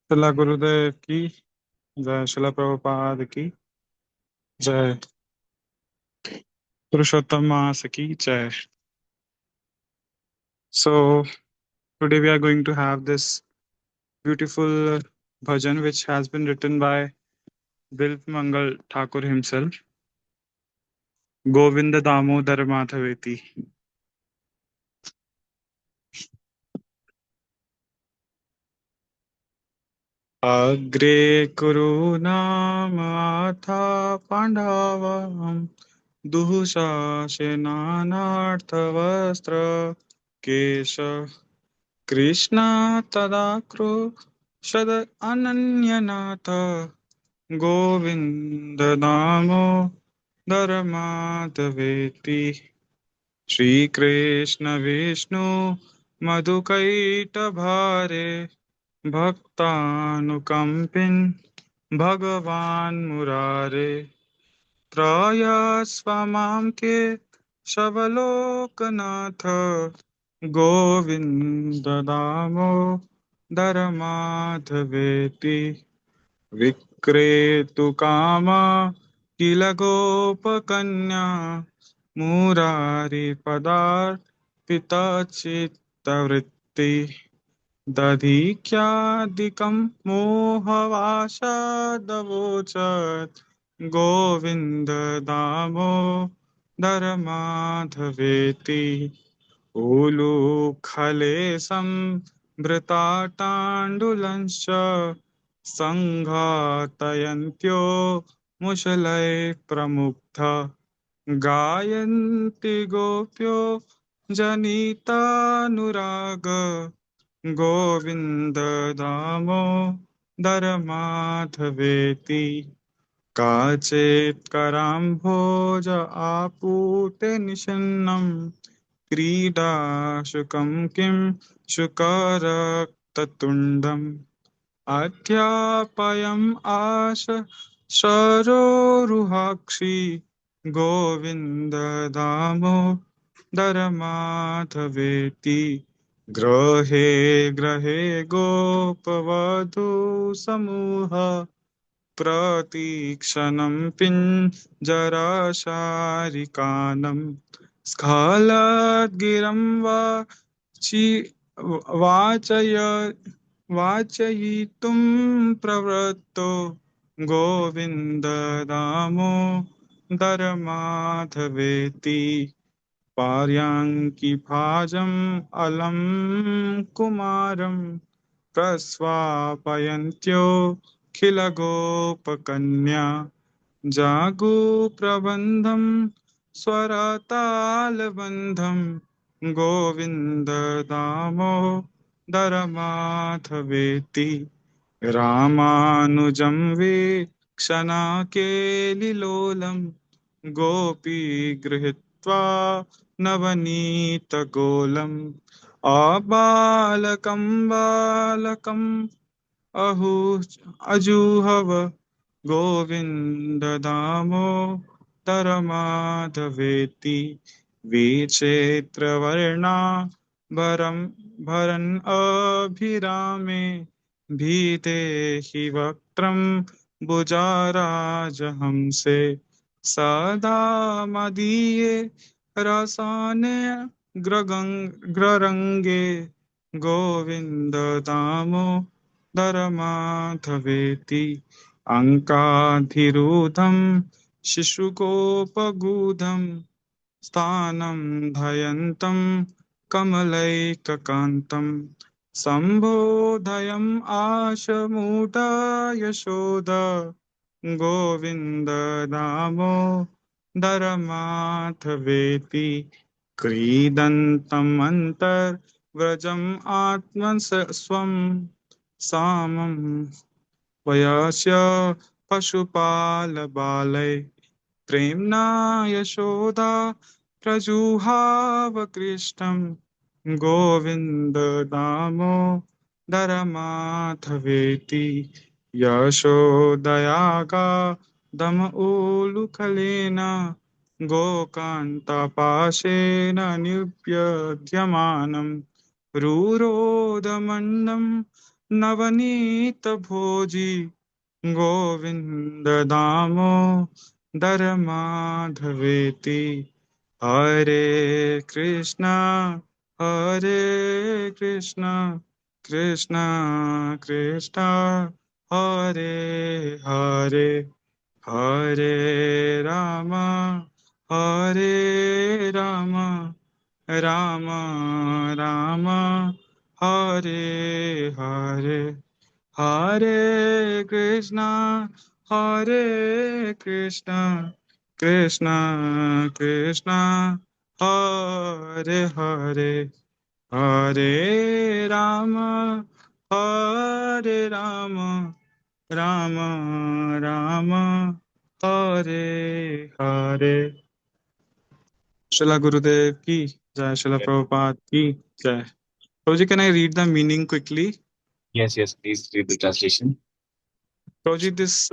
शिला गुरुदेव की जय। शिला प्रभुपाद की जय। पुरुषोत्तम मास की जय. So today we are going to have this beautiful bhajan which has been written by Dilp Mangal Thakur himself. Govinda Damodar Madhaveti. Agre Kuru Naam Atha Pandavam Duhusha Senanartha Vastra Kesha Krishna Tadakro Shad Ananyanath Govinda Damo Dharmadaveti Shri Krishna Vishnu Madhukaita Bhare Bhaktanukampin Bhagavan Murare Traya Swamam Ke Shavalokanath Govinda Damo Dharmadhaveti Vikretu Kama Kilagopakanya Murari Padar Pita Chitta Vritti Dadhikyadikam Mohavasha Davochat Govinda Damo Dharmadhaveti Ulukhale Sambritatandulancha Sanghatayantyo Mushalai Pramukta Gayanti Gopyo Janita Nuraga Govinda Damo Dharmadhaveti Kachet Karambhoja Apute Nishannam Krida Shukam Kim Shukaraktatundam Adhyapayam Asha Sharoruhakshi Govinda Damo Dharmadhaveti Grahe Grahe Gopavadhu Samuha प्रतीक्षणं पिञ्जरशारिकानं स्खलद्गिरं वाचय वाचयितुं प्रवृत्तो गोविन्ददामोदरमाधवेति पार्याङ्की भाजम् अलं कुमारं प्रस्वापयन्त्यो खिलगोपकन्या जागूप्रबन्धं स्वरतालबन्धं गोविन्ददामोदरमाधवेति रामानुजं वीक्षणकेलिलोलं गोपीगृहीत्वा नवनीतगोलम् आबालकं बालकम् अहु अजूहव गोविन्ददामोदरमाधवेति विचित्रवर्णा भरं भरन् अभिरामे भीते हि भुजाराजहंसे सदा मदीये रसाने ग्ररङ्गे गोविन्ददामो धरमाधवेति अङ्काधिरूढं शिशुकोपगूढं स्थानं धयन्तं कमलैककान्तं सम्बोधयम् आशमूढा यशोदा गोविन्ददामोदरमाधवेति क्रीडन्तम् अन्तर्व्रजम् आत्मस्वम् सामं वयस्य पशुपालबालै प्रेम्णा यशोदा प्रजुहावकृष्टं गोविन्ददामोदरमाधवेति यशोदयागाधम उलुखलेन गोकान्तपाशेन निव्यध्यमानं रुरोदमण्डं नवनीत भोजी गोविंद दामो दर माधवेति हरे कृष्णा हरे कृष्णा कृष्णा कृष्णा हरे हरे हरे राम हरे राम राम राम हरे हरे हरे कृष्णा कृष्णा कृष्णा हरे हरे हरे राम राम राम हरे हरे। शिला गुरुदेव की जय, शिला प्रभुपाद की जय। Roji, can I read the meaning quickly? Yes, yes, please read the translation. Roji, this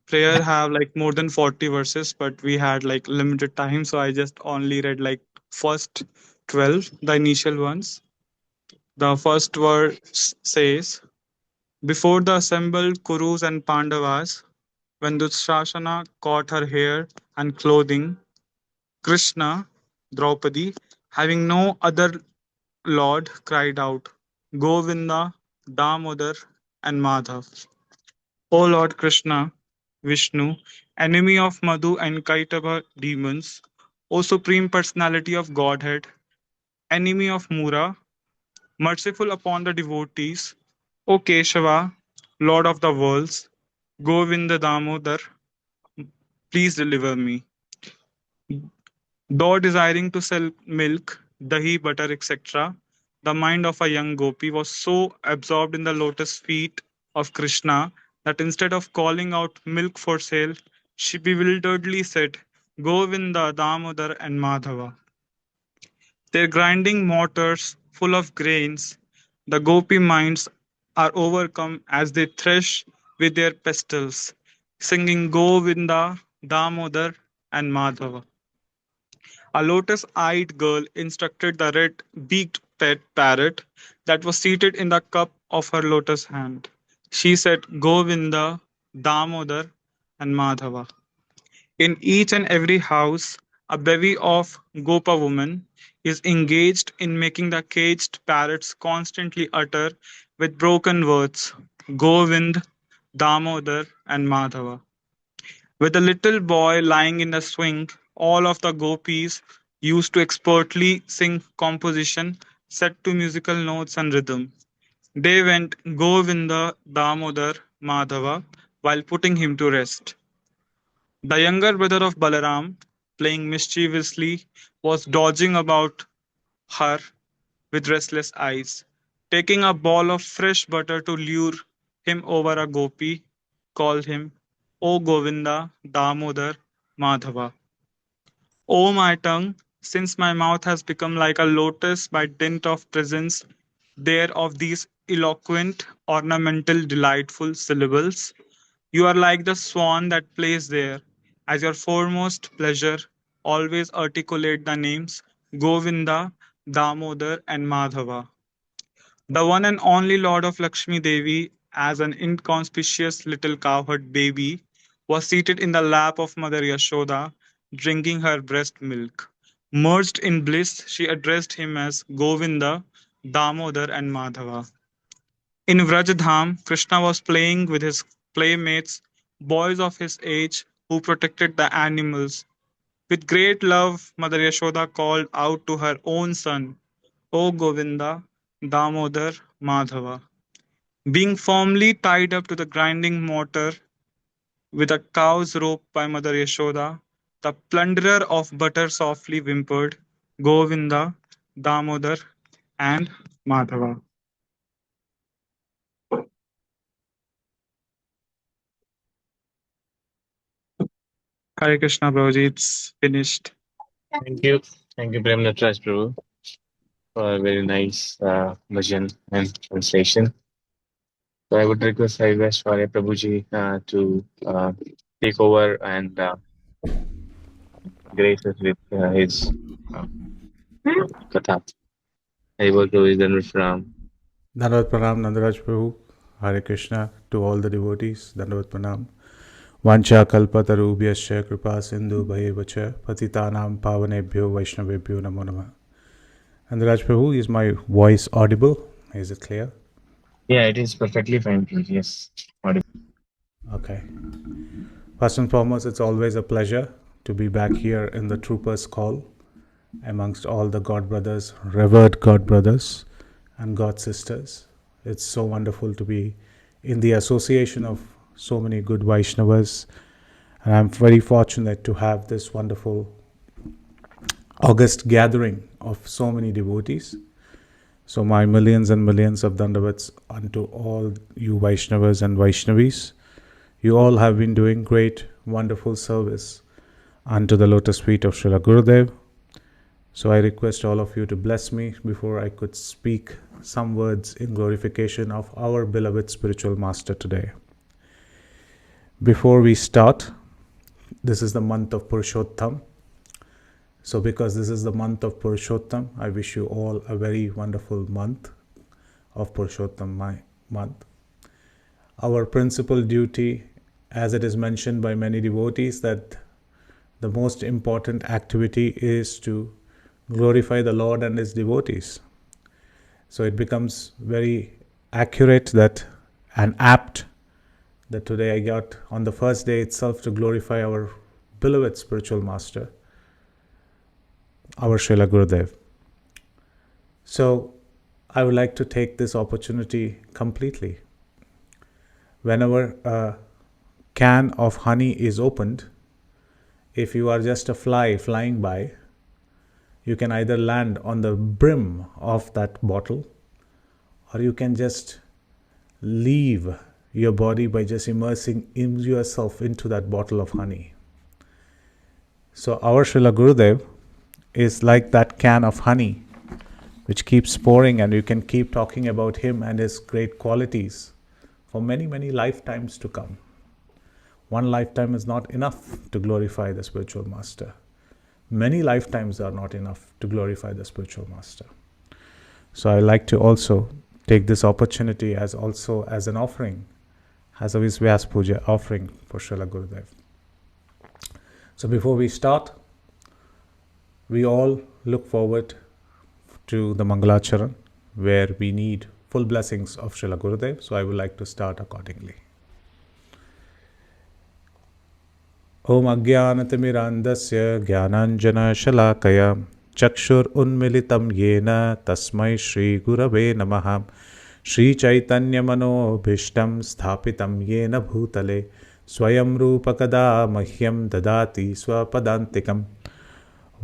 prayer have like more than 40 verses, but we had like limited time, so I just only read like first 12, the initial ones. The first verse says, before the assembled Kurus and Pandavas, when Dushasana caught her hair and clothing, Krishna, Draupadi, having no other lord, cried out, Govinda, Damodar, and Madhav. O Lord Krishna, Vishnu, enemy of Madhu and Kaitava demons, O Supreme Personality of Godhead, enemy of Mura, merciful upon the devotees, O Keshava, Lord of the worlds, Govinda Damodar, please deliver me. Though desiring to sell milk, dahi, butter, etc., the mind of a young gopi was so absorbed in the lotus feet of Krishna that instead of calling out milk for sale, she bewilderedly said, Govinda, Damodar, and Madhava. Their grinding mortars full of grains, the gopi minds are overcome as they thresh with their pestles, singing Govinda, Damodar, and Madhava. A lotus eyed girl instructed the red beaked pet parrot that was seated in the cup of her lotus hand. She said, Govinda, Damodar, and Madhava. In each and every house, a bevy of Gopa women is engaged in making the caged parrots constantly utter with broken words Govind, Damodar, and Madhava. With the little boy lying in the swing, all of the gopis used to expertly sing composition set to musical notes and rhythm. They went Govinda, Damodar, Madhava while putting him to rest. The younger brother of Balaram, playing mischievously, was dodging about her with restless eyes, taking a ball of fresh butter to lure him over. A gopi called him, O Govinda, Damodar, Madhava. O my tongue, since my mouth has become like a lotus by dint of presence there of these eloquent, ornamental, delightful syllables, you are like the swan that plays there. As your foremost pleasure, always articulate the names Govinda, Damodar, and Madhava. The one and only Lord of Lakshmi Devi, as an inconspicuous little cowherd baby, was seated in the lap of Mother Yashoda, drinking her breast milk. Merged in bliss, she addressed him as Govinda, Damodar, and Madhava. In Vrajdham, Krishna was playing with his playmates, boys of his age who protected the animals. With great love, Mother Yashoda called out to her own son, O Govinda, Damodar, Madhava. Being firmly tied up to the grinding mortar with a cow's rope by Mother Yashoda, the plunderer of butter softly whimpered, Govinda, Damodar, and Madhava. Hare Krishna, Prabhuji, it's finished. Thank you. Thank you, Prem Natraj Prabhu, for a very nice bhajan and translation. So I would request Haridas Varya Prabhuji to take over and grace us with his uh, katha. I will do is then from. Dandavat Pranam, Nandaraj Prabhu, Hare Krishna to all the devotees, Dandavat Pranam. Vancha kalpatarubhyascha kripa sindhu bhayevacha patitanam pavanebhyo vaishnavebhyo namo namah. Nandaraj Prabhu, is my voice audible? Is it clear? Yeah, it is perfectly fine, Prabhuji. Yes. Audible. Okay. First and foremost, it's always a pleasure to be back here in the Troopers Call amongst all the God brothers, revered God brothers and God sisters. It's so wonderful to be in the association of so many good Vaishnavas, and I'm very fortunate to have this wonderful August gathering of so many devotees. So, my millions and millions of dandavats unto all you Vaishnavas and Vaishnavis. You all have been doing great, wonderful service unto the lotus feet of Srila Gurudev. So I request all of you to bless me before I could speak some words in glorification of our beloved spiritual master today. Before we start, this is the month of Purushottam. So because this is the month of Purushottam, I wish you all a very wonderful month of Purushottam month. Our principal duty, as it is mentioned by many devotees, that the most important activity is to glorify the Lord and His devotees. So it becomes very accurate that and apt that today I got on the first day itself to glorify our beloved spiritual master, our Srila Gurudev. So I would like to take this opportunity completely. Whenever a can of honey is opened, if you are just a fly flying by, you can either land on the brim of that bottle, or you can just leave your body by just immersing yourself into that bottle of honey. So our Srila Gurudev is like that can of honey which keeps pouring, and you can keep talking about him and his great qualities for many, many lifetimes to come. One lifetime is not enough to glorify the spiritual master. Many lifetimes are not enough to glorify the spiritual master. So I like to also take this opportunity as an offering, as a Visvyas Puja offering for Srila Gurudev. So before we start, we all look forward to the Mangalacharan, where we need full blessings of Srila Gurudev. So I would like to start accordingly. Om Ajnanatimirandasya Jnananjana Shalakaya Chakshur Unmilitam Yena Tasmai Shri Gurave Namaha Shri Chaitanya Manobhishtam Sthapitam Yena Bhutale Swayam Rupakada Mahyam Dadati Swapadantikam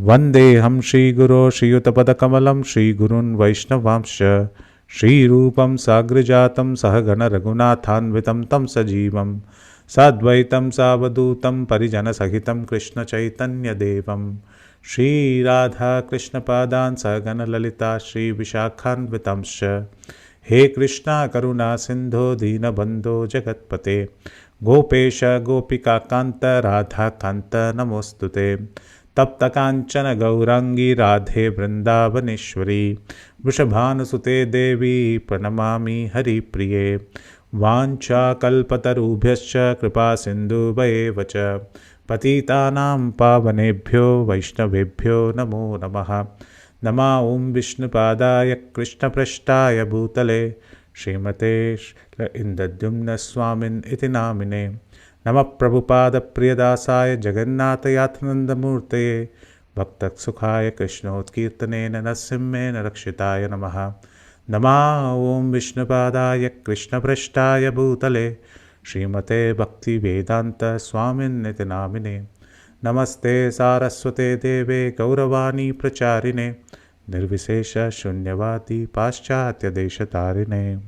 Vandeham Shri Guru Shri Yutapadakamalam Shri Gurun Vaishnavamsha Shri Rupam Sagrajatam Sahagana Raghunathanvitam Tam Sajivam Sadvaitam Savadutam Parijana Sahitam Krishna Chaitanya Devam Shri Radha Krishna Padan Sagana Lalita Shri Vishakhan Vitamsha He Krishna Karuna Sindho Dina Bandho Jagatpate Gopesha Gopika Kanta Radha Kanta Namostute Tapta Kanchana Gaurangi Radhe Vrindavaneshwari Vrishabhanasute Devi Pranamami Hari Priye Vancha kalpatarubhyascha kripa sindhubhayevacha patitanam pavanebhyo vaishnavebhyo namo namaha nama om vishnupadaya krishna prashtaya bhutale srimate indadyumna swamin iti namine nama prabhupada priyadasaya jagannatha yathanandamurtaye bhaktak sukhaya krishnautkirtanena nasimena rakshitaya namaha Nama Om Vishnupadaya Krishna Prashtaya Bhutale Srimate Bhakti Vedanta Swamin Nitinamine Namaste Saraswate Deve Gauravani Pracharine Nirvisesha Shunyavati Paschatya Deshatarine.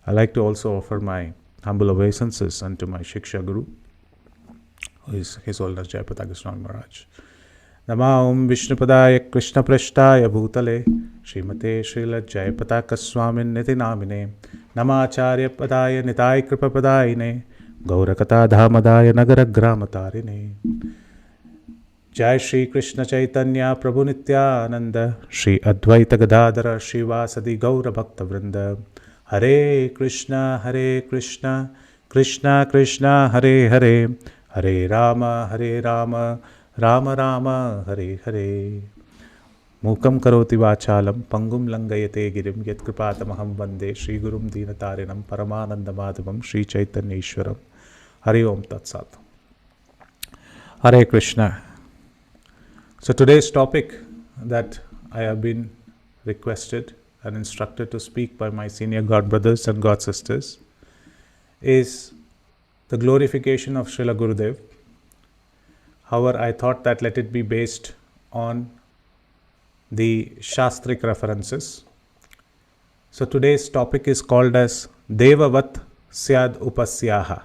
I like to also offer my humble obeisances unto my Shiksha Guru, who is His Holiness Jayapataka Goswami Maharaj. Nama Om Vishnupadaya Krishna Prashtaya Bhutale Srimate Srila Jayapataka Swamin Niti Namine Namacharya Padaya Nitai Kripa Padayine Gaurakata Dhamadaya Nagara Gramatarine. Jai Shri Krishna Chaitanya Prabhu Nityananda Shri Advaita Gadadhara Shivasadi Gaura Bhakta Vrinda Hare Krishna Krishna Krishna Hare Hare Hare Rama Rama Rama Hare Hare Mukam karoti vachalam pangum langayate girim yatkripatamaham vande Shri Gurum Dinatarinam Paramananda Madhavam Shri Chaitanya Ishwaram Hari Om Tat Sat. Hare Krishna. So today's topic that I have been requested and instructed to speak by my senior God brothers and God sisters is the glorification of Srila Gurudev. However, I thought that let it be based on the Shastric references. So today's topic is called as Devavat Syad Upasyaha.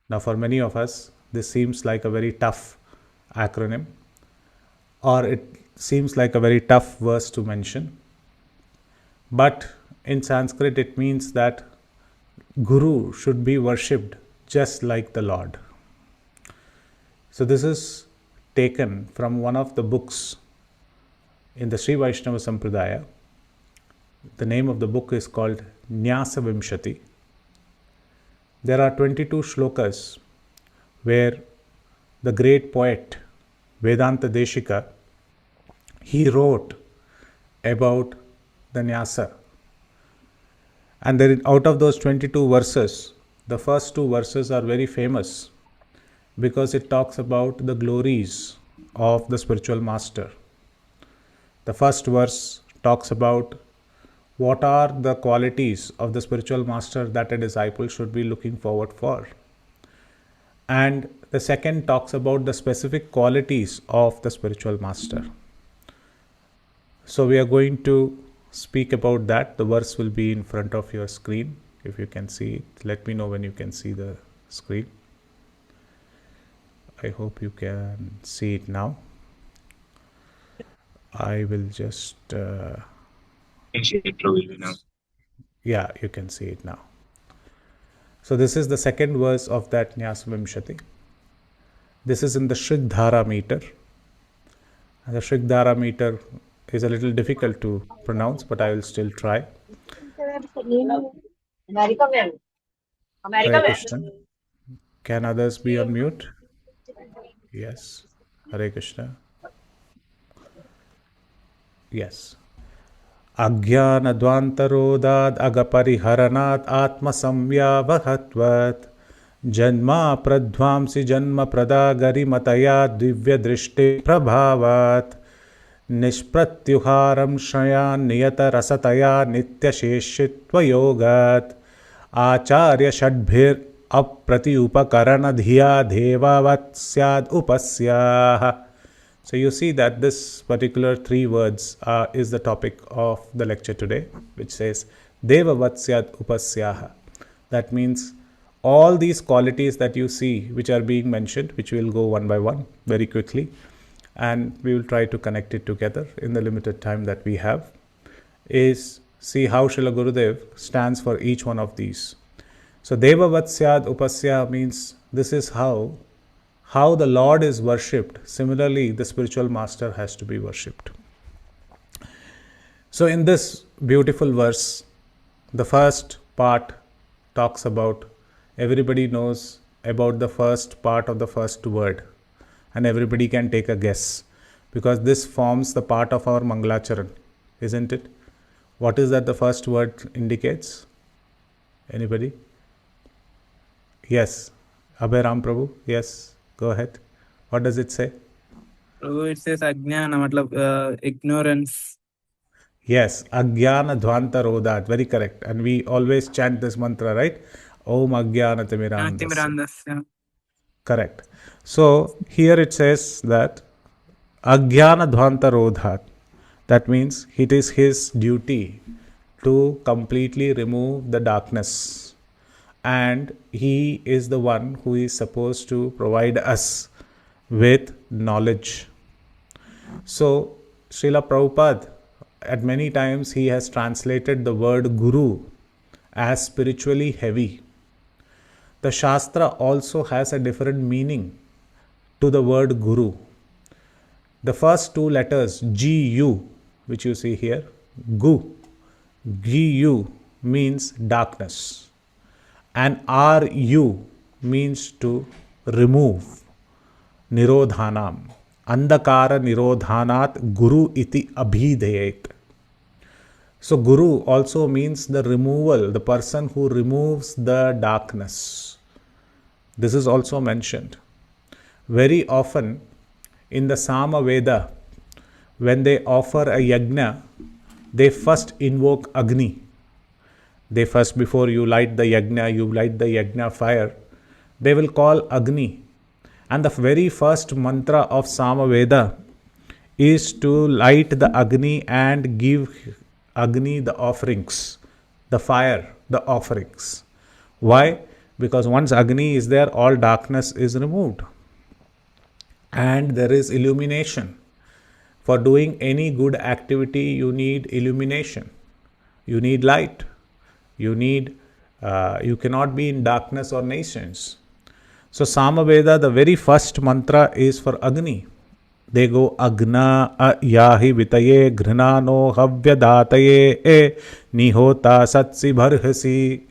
Now for many of us, this seems like a very tough acronym, or it seems like a very tough verse to mention. But in Sanskrit, it means that Guru should be worshipped just like the Lord. So this is taken from one of the books in the Sri Vaishnava Sampradaya. The name of the book is called Nyasa Vimshati. There are 22 shlokas where the great poet Vedanta Deshika, he wrote about the Nyasa. And then out of those 22 verses, the first two verses are very famous because it talks about the glories of the spiritual master. The first verse talks about what are the qualities of the spiritual master that a disciple should be looking forward for. And the second talks about the specific qualities of the spiritual master. So we are going to speak about that. The verse will be in front of your screen. If you can see it, let me know when you can see the screen. I hope you can see it now. I will just... yeah, you can see it now. So this is the second verse of that Nyasa Vimshati. This is in the Shrigdhara meter. And the Shrigdhara meter is a little difficult to pronounce, but I will still try. Hare Krishna. Can others be on mute? Yes. Hare Krishna. Yes. Ajnanadvantarodad agapariharanat atmasamvyavahatvat Janma pradvamsi janma pradagarimataya divya drishti prabhavat Nishpratyuharam shrayan niyata rasataya nitya sheshitva yogat Acharya shadbhir aprati upakarana dhiya devavat syad upasyaha. So you see that this particular three words is the topic of the lecture today, which says Devavat Syat Upasyaha. That means all these qualities that you see which are being mentioned, which we will go one by one very quickly, and we will try to connect it together in the limited time that we have, is see how Srila Gurudev stands for each one of these. So Devavat Syat Upasyaha means this is how the Lord is worshipped. Similarly, the spiritual master has to be worshipped. So in this beautiful verse, the first part talks about, everybody knows about the first part of the first word, and everybody can take a guess because this forms the part of our Mangalacharan, isn't it? What is that the first word indicates? Anybody? Yes. Abhay Ram Prabhu? Yes. Go ahead. What does it say? Prabhu, it says Ajnana, ignorance. Yes, Ajnana Dhvanta Rodat. Very correct. And we always chant this mantra, right? Om Ajnana Timirandasya. Correct. So here it says that Ajnana Dhvanta Rodhat. That means it is his duty to completely remove the darkness. And he is the one who is supposed to provide us with knowledge. So, Srila Prabhupada, at many times he has translated the word Guru as spiritually heavy. The Shastra also has a different meaning to the word Guru. The first two letters GU, which you see here, GU means darkness, and RU means to remove. Nirodhanam. Andakara nirodhanat guru iti abhidayet. So guru also means the removal, the person who removes the darkness. This is also mentioned. Very often in the Sama Veda, when they offer a yajna, they first invoke Agni. They first, before you light the yajna fire, they will call Agni. And the very first mantra of Sama Veda is to light the Agni and give Agni the offerings, the fire, the offerings. Why? Because once Agni is there, all darkness is removed. And there is illumination. For doing any good activity, you need illumination. You need light. You cannot be in darkness or nations. So Samaveda, the very first mantra is for Agni. They go Agna yahi vitaye ghrnano havyadataye nihota satsi bharhasi.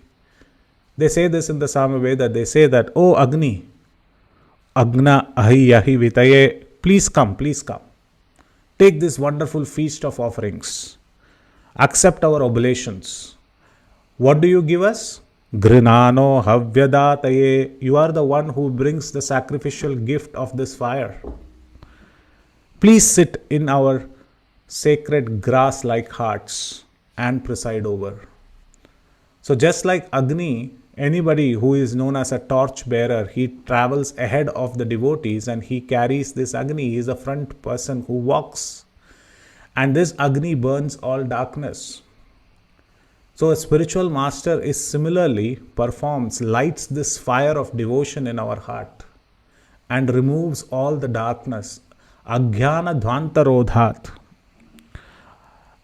They say this in the Samaveda. They say that, oh Agni, Agna ahi yahi vitaye, please come, please come. Take this wonderful feast of offerings. Accept our oblations. What do you give us? Grinano havyadataye. You are the one who brings the sacrificial gift of this fire. Please sit in our sacred grass-like hearts and preside over. So just like Agni, anybody who is known as a torch bearer, he travels ahead of the devotees and he carries this Agni. He is the front person who walks. And this Agni burns all darkness. So a spiritual master is similarly lights this fire of devotion in our heart and removes all the darkness. Ajnana dhvantarodhat.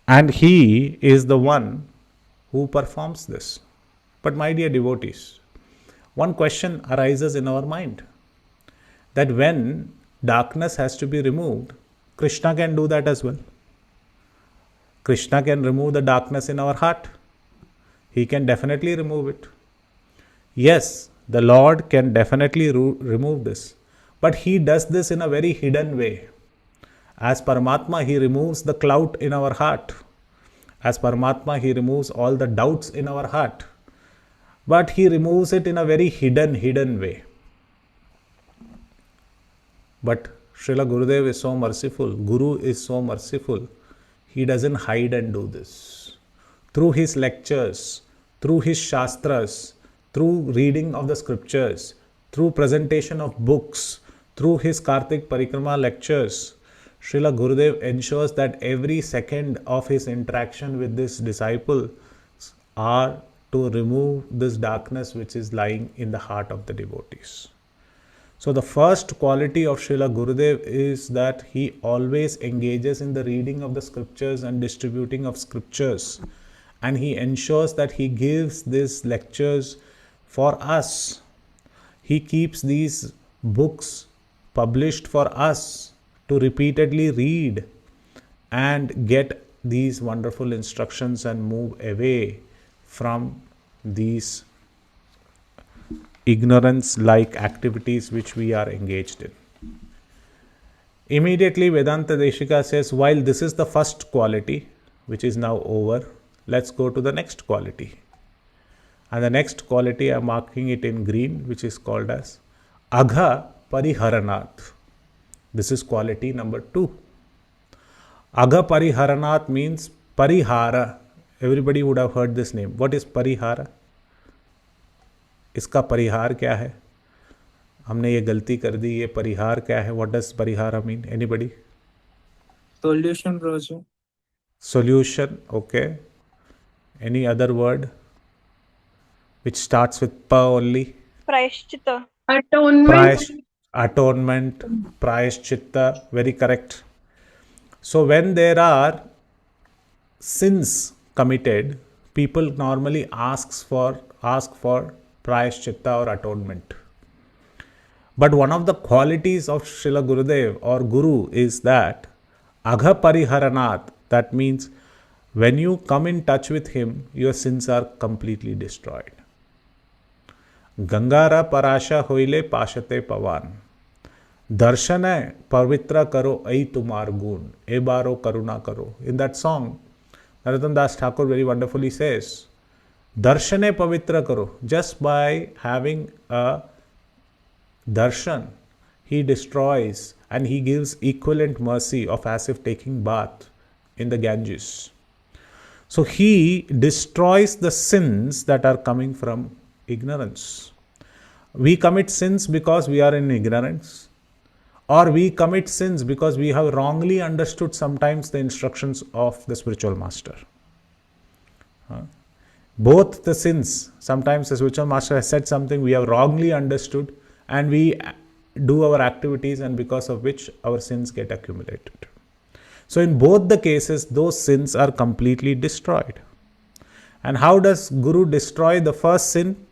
And he is the one who performs this. But my dear devotees, one question arises in our mind, that when darkness has to be removed, Krishna can do that as well. Krishna can remove the darkness in our heart. He can definitely remove it. Yes, the Lord can definitely remove this. But he does this in a very hidden way. As Paramatma, he removes the clout in our heart. As Paramatma, he removes all the doubts in our heart. But he removes it in a very hidden way. But Srila Gurudev is so merciful. Guru is so merciful. He doesn't hide and do this. Through his lectures, through his shastras, through reading of the scriptures, through presentation of books, through his Kartik Parikrama lectures, Srila Gurudev ensures that every second of his interaction with this disciple are to remove this darkness which is lying in the heart of the devotees. So the first quality of Srila Gurudev is that he always engages in the reading of the scriptures and distributing of scriptures. And he ensures that he gives these lectures for us. He keeps these books published for us to repeatedly read and get these wonderful instructions and move away from these ignorance-like activities which we are engaged in. Immediately Vedanta Deshika says, while this is the first quality, which is now over, let's go to the next quality. And the next quality, I am marking it in green, which is called as Agha Pariharanat. This is quality number 2. Agha Pariharanat means Parihara. Everybody would have heard this name. What is Parihara? इसका परिहार क्या है? हमने ये गलती कर दी, ये परिहार क्या है? What does parihara mean? Anybody? Solution, Prabhu. Solution, okay. Any other word which starts with pa only? Prayashchita. Atonement, prayashchitta, very correct. So when there are sins committed, people normally ask for prayashchitta or atonement. But one of the qualities of Srila Gurudev or Guru is that Agha Pariharanat, that means when you come in touch with him, your sins are completely destroyed. Gangara Parasha Hoile Pashate Pavan. Darshana Pavitra Karo Ai Tumar Gun. Ebaro Karuna Karo. In that song, Narottam Das Thakur very wonderfully says, Darshane Pavitra Karo. Just by having a darshan, he destroys and he gives equivalent mercy of as if taking bath in the Ganges. So he destroys the sins that are coming from ignorance. We commit sins because we are in ignorance, or we commit sins because we have wrongly understood sometimes the instructions of the spiritual master. Both the sins, sometimes the spiritual master has said something we have wrongly understood, and we do our activities, and because of which our sins get accumulated. So in both the cases, those sins are completely destroyed. And how does Guru destroy the first sin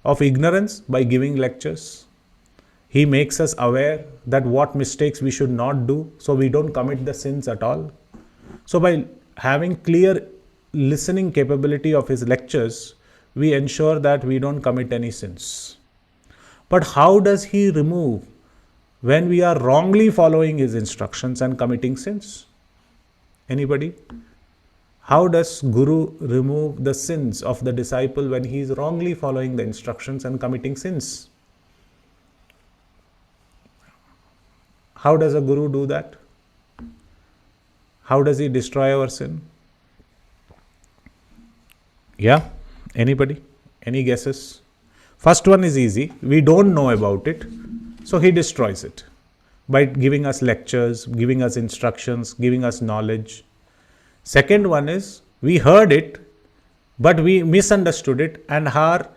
of ignorance? By giving lectures. He makes us aware that what mistakes we should not do, so we don't commit the sins at all. So by having clear listening capability of his lectures, we ensure that we don't commit any sins. But how does he remove when we are wrongly following his instructions and committing sins? Anybody? How does Guru remove the sins of the disciple when he is wrongly following the instructions and committing sins? How does a Guru do that? How does he destroy our sin? Yeah? Anybody? Any guesses? First one is easy. We don't know about it, so he destroys it by giving us lectures, giving us instructions, giving us knowledge. Second one is we heard it, but we misunderstood it and are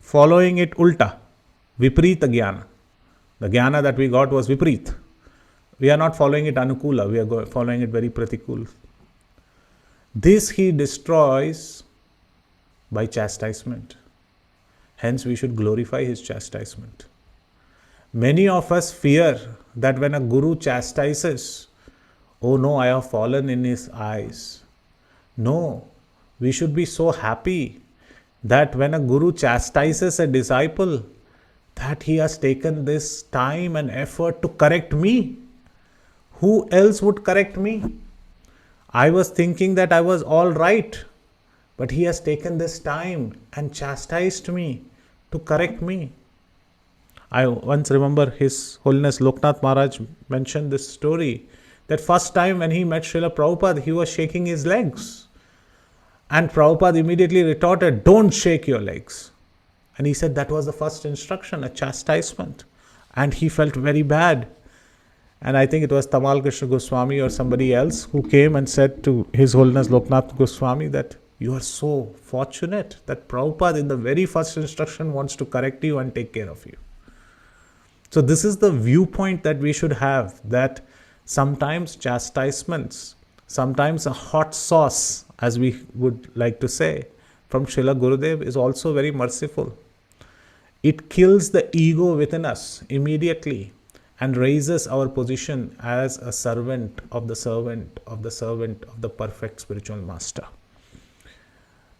following it ulta, viprita jnana. The jnana that we got was viprit. We are not following it anukula, we are following it very pratikul. This he destroys by chastisement. Hence, we should glorify his chastisement. Many of us fear that when a Guru chastises, oh no, I have fallen in his eyes. No, we should be so happy that when a Guru chastises a disciple, that he has taken this time and effort to correct me. Who else would correct me? I was thinking that I was all right, but he has taken this time and chastised me to correct me. I once remember His Holiness Loknath Maharaj mentioned this story that first time when he met Srila Prabhupada, he was shaking his legs. And Prabhupada immediately retorted, don't shake your legs. And he said that was the first instruction, a chastisement. And he felt very bad. And I think it was Tamal Krishna Goswami or somebody else who came and said to His Holiness Loknath Goswami that you are so fortunate that Prabhupada in the very first instruction wants to correct you and take care of you. So this is the viewpoint that we should have, that sometimes chastisements, sometimes a hot sauce, as we would like to say, from Srila Gurudev is also very merciful. It kills the ego within us immediately and raises our position as a servant of the servant of the servant of the perfect spiritual master.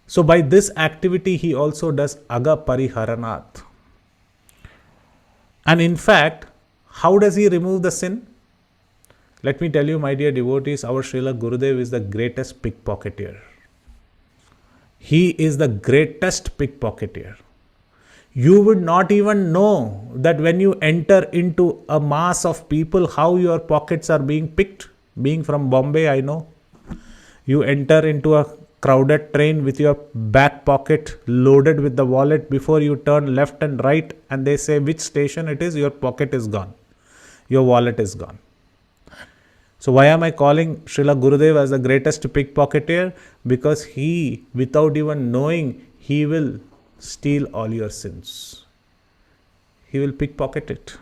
So by this activity, he also does Aga Pariharanat. And in fact, how does he remove the sin? Let me tell you, my dear devotees, our Srila Gurudev is the greatest pickpocketer. He is the greatest pickpocketer. You would not even know that when you enter into a mass of people, how your pockets are being picked. Being from Bombay, I know. You enter into a crowded train with your back pocket loaded with the wallet. Before you turn left and right and they say which station it is, your pocket is gone. Your wallet is gone. So why am I calling Srila Gurudev as the greatest pickpocketer? Because he, without even knowing, he will steal all your sins. He will pickpocket it.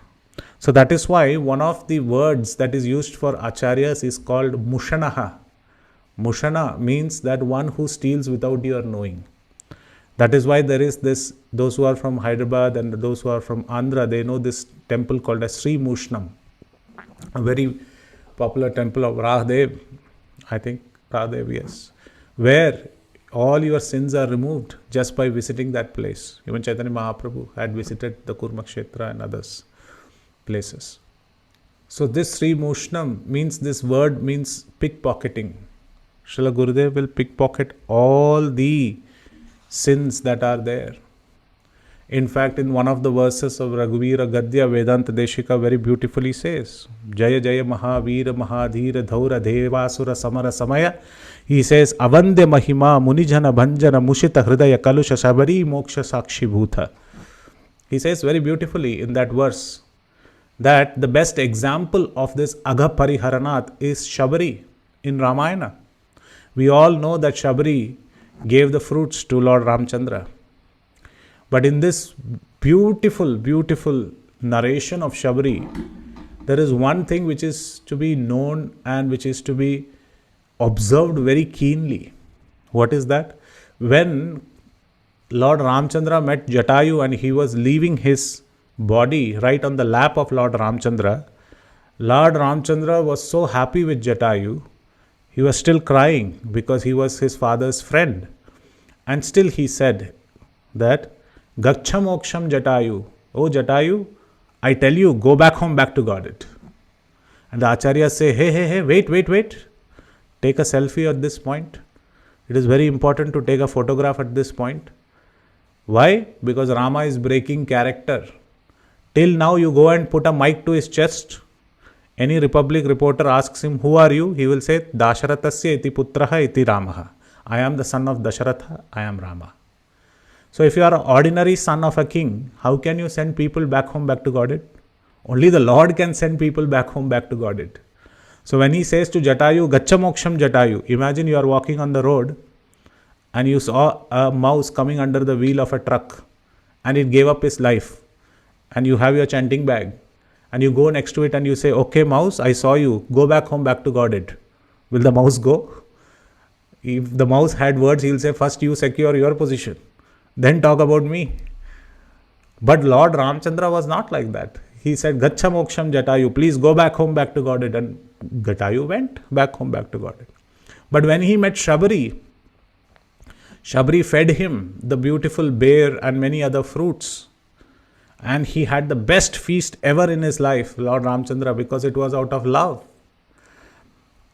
So that is why one of the words that is used for acharyas is called mushanaha. Mushana means that one who steals without your knowing. That is why there is this, those who are from Hyderabad and those who are from Andhra, they know this temple called as Sri Mushnam, a very popular temple of Rahdev, I think, Rahdev, yes, where all your sins are removed just by visiting that place. Even Chaitanya Mahaprabhu had visited the Kurmakshetra and others places. So this Sri Mushnam means, this word means pickpocketing. Srila Gurudev will pickpocket all the sins that are there. In fact, in one of the verses of Raghuvira Gadya, Vedanta Deshika very beautifully says, Jaya Jaya Mahavira Mahadhira Dhaura Devasura Samara Samaya. He says, Avandya Mahima Munijana Bhanjana Mushita Hridaya Kalusha Shabari Moksha Sakshi Bhuta. He says very beautifully in that verse that the best example of this Agha Pariharanat is Shabari in Ramayana. We all know that Shabari gave the fruits to Lord Ramchandra. But in this beautiful, beautiful narration of Shabari, there is one thing which is to be known and which is to be observed very keenly. What is that? When Lord Ramchandra met Jatayu and he was leaving his body right on the lap of Lord Ramchandra, Lord Ramchandra was so happy with Jatayu, he was still crying because he was his father's friend. And still he said that, Gacha moksham Jatayu. Oh Jatayu, I tell you, go back home, back to Godhead. And the acharyas say, hey, wait. Take a selfie at this point. It is very important to take a photograph at this point. Why? Because Rama is breaking character. Till now you go and put a mic to his chest. Any Republic reporter asks him, who are you? He will say, Dasharathasya iti putraha iti Ramaha. I am the son of Dasharatha, I am Rama. So if you are an ordinary son of a king, how can you send people back home, back to Godhead? Only the Lord can send people back home, back to Godhead. So when he says to Jatayu, Gacha moksham Jatayu, imagine you are walking on the road and you saw a mouse coming under the wheel of a truck and it gave up its life, and you have your chanting bag and you go next to it and you say, okay mouse, I saw you, go back home, back to Godhead. Will the mouse go? If the mouse had words, he will say, first you secure your position, then talk about me. But Lord Ramchandra was not like that. He said, Gacha moksham Jatayu, please go back home, back to Godhead. And Jatayu went back home, back to Godhead. But when he met Shabari, Shabari fed him the beautiful bear and many other fruits. And he had the best feast ever in his life, Lord Ramchandra, because it was out of love.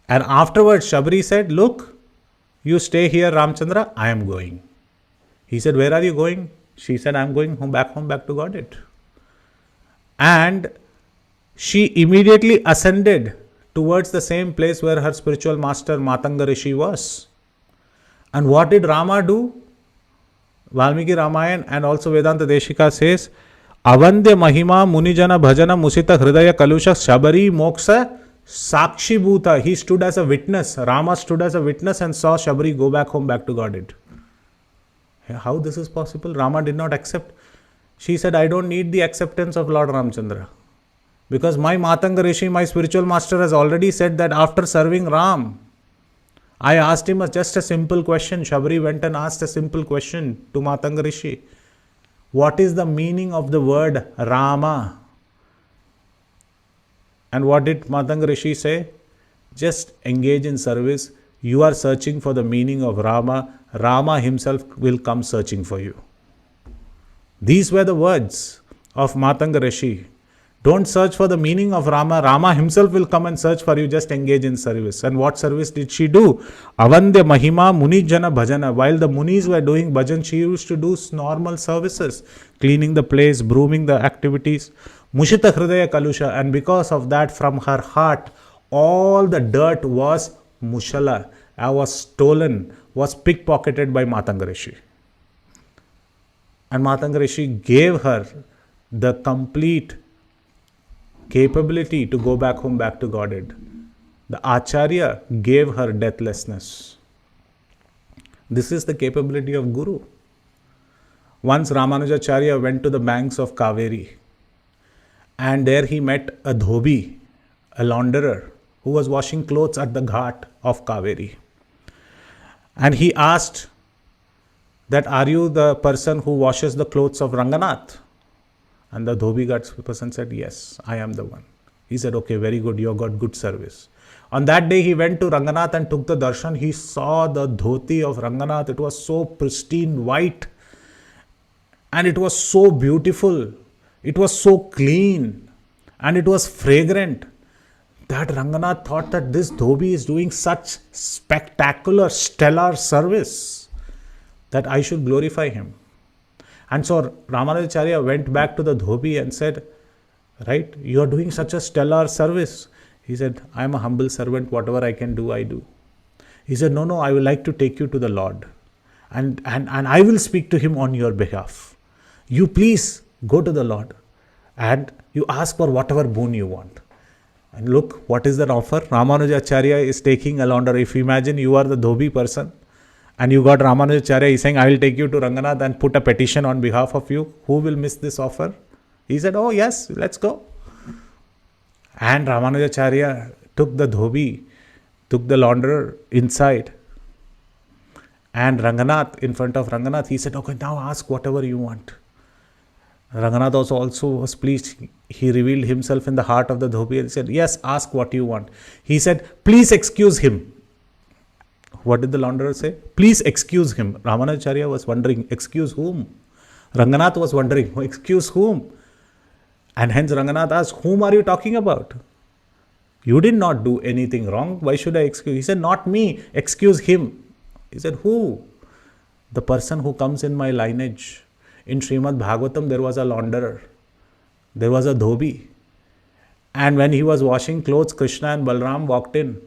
And afterwards, Shabari said, look, you stay here, Ramchandra, I am going. He said, where are you going? She said, I am going back home, back to Godhead. And she immediately ascended towards the same place where her spiritual master Matanga Rishi was. And what did Rama do? Valmiki Ramayana and also Vedanta Deshika says, Avandya Mahima Munijana Bhajana Musita Hridaya Kalusha Shabari Moksha Sakshi Bhuta. He stood as a witness. Rama stood as a witness and saw Shabari go back home, back to Godhead. How this is possible? Rama did not accept. She said, I don't need the acceptance of Lord Ramchandra. Because my Matanga Rishi, my spiritual master, has already said that after serving Ram, I asked him just a simple question. Shabari went and asked a simple question to Matanga Rishi. What is the meaning of the word Rama? And what did Matanga Rishi say? Just engage in service. You are searching for the meaning of Rama. Rama himself will come searching for you. These were the words of Matanga Rishi. Don't search for the meaning of Rama. Rama himself will come and search for you. Just engage in service. And what service did she do? Avandya Mahima Munijana Bhajana. While the Munis were doing bhajan, she used to do normal services. Cleaning the place, brooming the activities. Mushita Hridaya Kalusha. And because of that, from her heart, all the dirt was mushala, was stolen, was pickpocketed by Matanga Rishi. And Matanga Rishi gave her the complete capability to go back home, back to Godhead. The Acharya gave her deathlessness. This is the capability of Guru. Once Ramanujacharya went to the banks of Kaveri, and there he met a dhobi, a launderer, who was washing clothes at the ghat of Kaveri. And he asked that, are you the person who washes the clothes of Ranganath? And the dhobi guards person said, yes, I am the one. He said, okay, very good, you got good service. On that day, he went to Ranganath and took the darshan. He saw the dhoti of Ranganath. It was so pristine white and it was so beautiful. It was so clean and it was fragrant that Ranganath thought that this dhobi is doing such spectacular, stellar service that I should glorify him. And so Ramanujacharya went back to the dhobi and said, right, you are doing such a stellar service. He said, I am a humble servant, whatever I can do, I do. He said, no, I would like to take you to the Lord and I will speak to him on your behalf. You please go to the Lord and you ask for whatever boon you want. And look, what is the offer? Ramanujacharya is taking a launder. If you imagine you are the dhobi person and you got Ramanujacharya, he's saying, I will take you to Ranganath and put a petition on behalf of you. Who will miss this offer? He said, oh yes, let's go. And Ramanujacharya took the dhobi, took the launderer inside. And Ranganath, in front of Ranganath, he said, okay, now ask whatever you want. Ranganath also was pleased. He revealed himself in the heart of the dhobi and said, yes, ask what you want. He said, please excuse him. What did the launderer say? Please excuse him. Ramanujacharya was wondering, excuse whom? Ranganath was wondering, excuse whom? And hence Ranganath asked, whom are you talking about? You did not do anything wrong. Why should I excuse? He said, not me. Excuse him. He said, who? The person who comes in my lineage. In Srimad Bhagavatam, there was a launderer. There was a dhobi. And when he was washing clothes, Krishna and Balram walked in.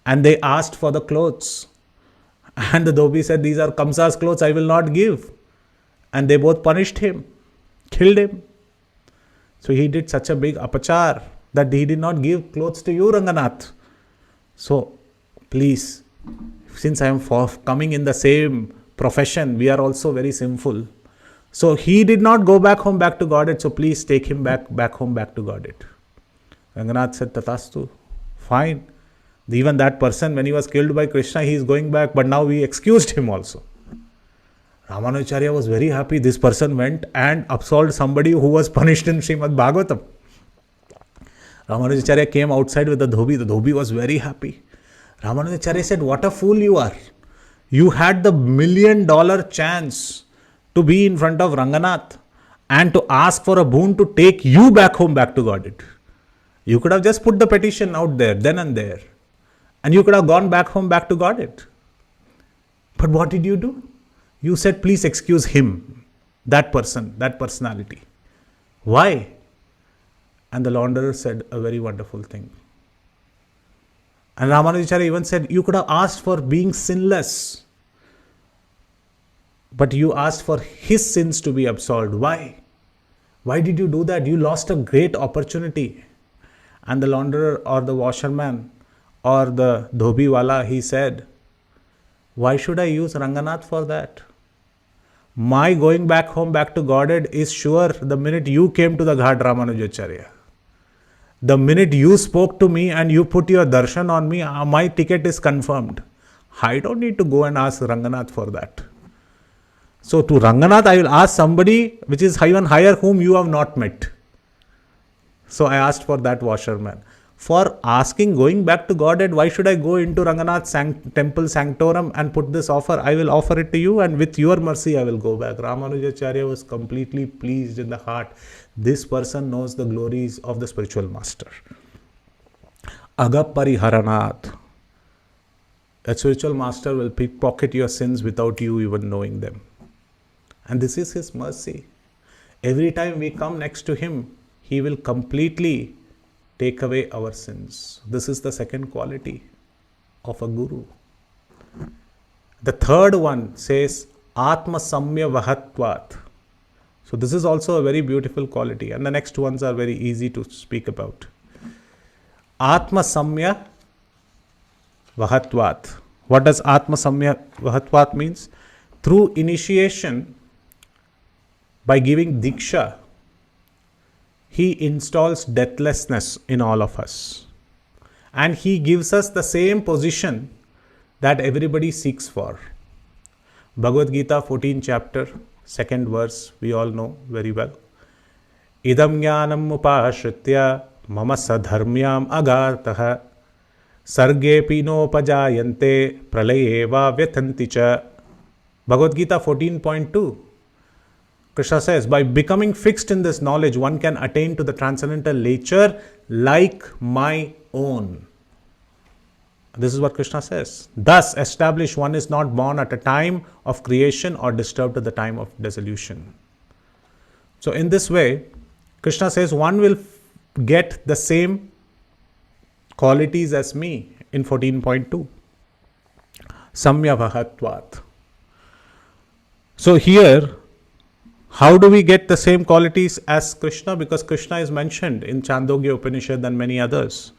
And they asked for the clothes. And the dhobi said, these are Kamsa's clothes, I will not give. And they both punished him, killed him. So he did such a big apachar that he did not give clothes to you, Ranganath. So please, since I am coming in the same profession, we are also very sinful. So he did not go back home, back to Godhead. So please take him back home, back to Godhead. Ranganath said, Tatastu, fine. Even that person, when he was killed by Krishna, he is going back. But now we excused him also. Ramanujacharya was very happy. This person went and absolved somebody who was punished in Srimad Bhagavatam. Ramanujacharya came outside with the dhobi. The dhobi was very happy. Ramanujacharya said, what a fool you are. You had the $1 million chance to be in front of Ranganath and to ask for a boon to take you back home, back to Godhead. You could have just put the petition out there, then and there. And you could have gone back home, back to Godhead. But what did you do? You said, please excuse him, that person, that personality. Why? And the launderer said a very wonderful thing. And Ramanujacharya even said, you could have asked for being sinless. But you asked for his sins to be absolved. Why? Why did you do that? You lost a great opportunity. And the launderer or the washerman or the dhobi wala, he said, why should I use Ranganath for that? My going back home, back to Godhead is sure the minute you came to the Ghat, Ramanujacharya. The minute you spoke to me and you put your darshan on me, my ticket is confirmed. I don't need to go and ask Ranganath for that. So to Ranganath, I will ask somebody which is even higher whom you have not met. So I asked for that washerman. For asking, going back to Godhead, why should I go into Ranganath's temple sanctorum and put this offer? I will offer it to you and with your mercy I will go back. Ramanujacharya was completely pleased in the heart. This person knows the glories of the spiritual master. Agapariharanath. A spiritual master will pickpocket your sins without you even knowing them. And this is his mercy. Every time we come next to him, he will completely take away our sins. This is the second quality of a guru. The third one says Atma Samya Vahatvat. So this is also a very beautiful quality, and the next ones are very easy to speak about. Atma Samya Vahatvat. What does Atma Samya Vahatvat means? Through initiation, by giving Diksha, he installs deathlessness in all of us. And he gives us the same position that everybody seeks for. Bhagavad Gita 14 chapter, 2nd verse, we all know very well. Idam jnanam upashritya mama sadharmyam agartah sarge pinopajayante pralayeva vyathanti cha. Bhagavad Gita 14.2. Krishna says, by becoming fixed in this knowledge, one can attain to the transcendental nature like my own. This is what Krishna says. Thus, established, one is not born at a time of creation or disturbed at the time of dissolution. So, in this way, Krishna says one will get the same qualities as me in 14.2. Samyavahatvat. So, here, how do we get the same qualities as Krishna? Because Krishna is mentioned in Chandogya Upanishad and many others.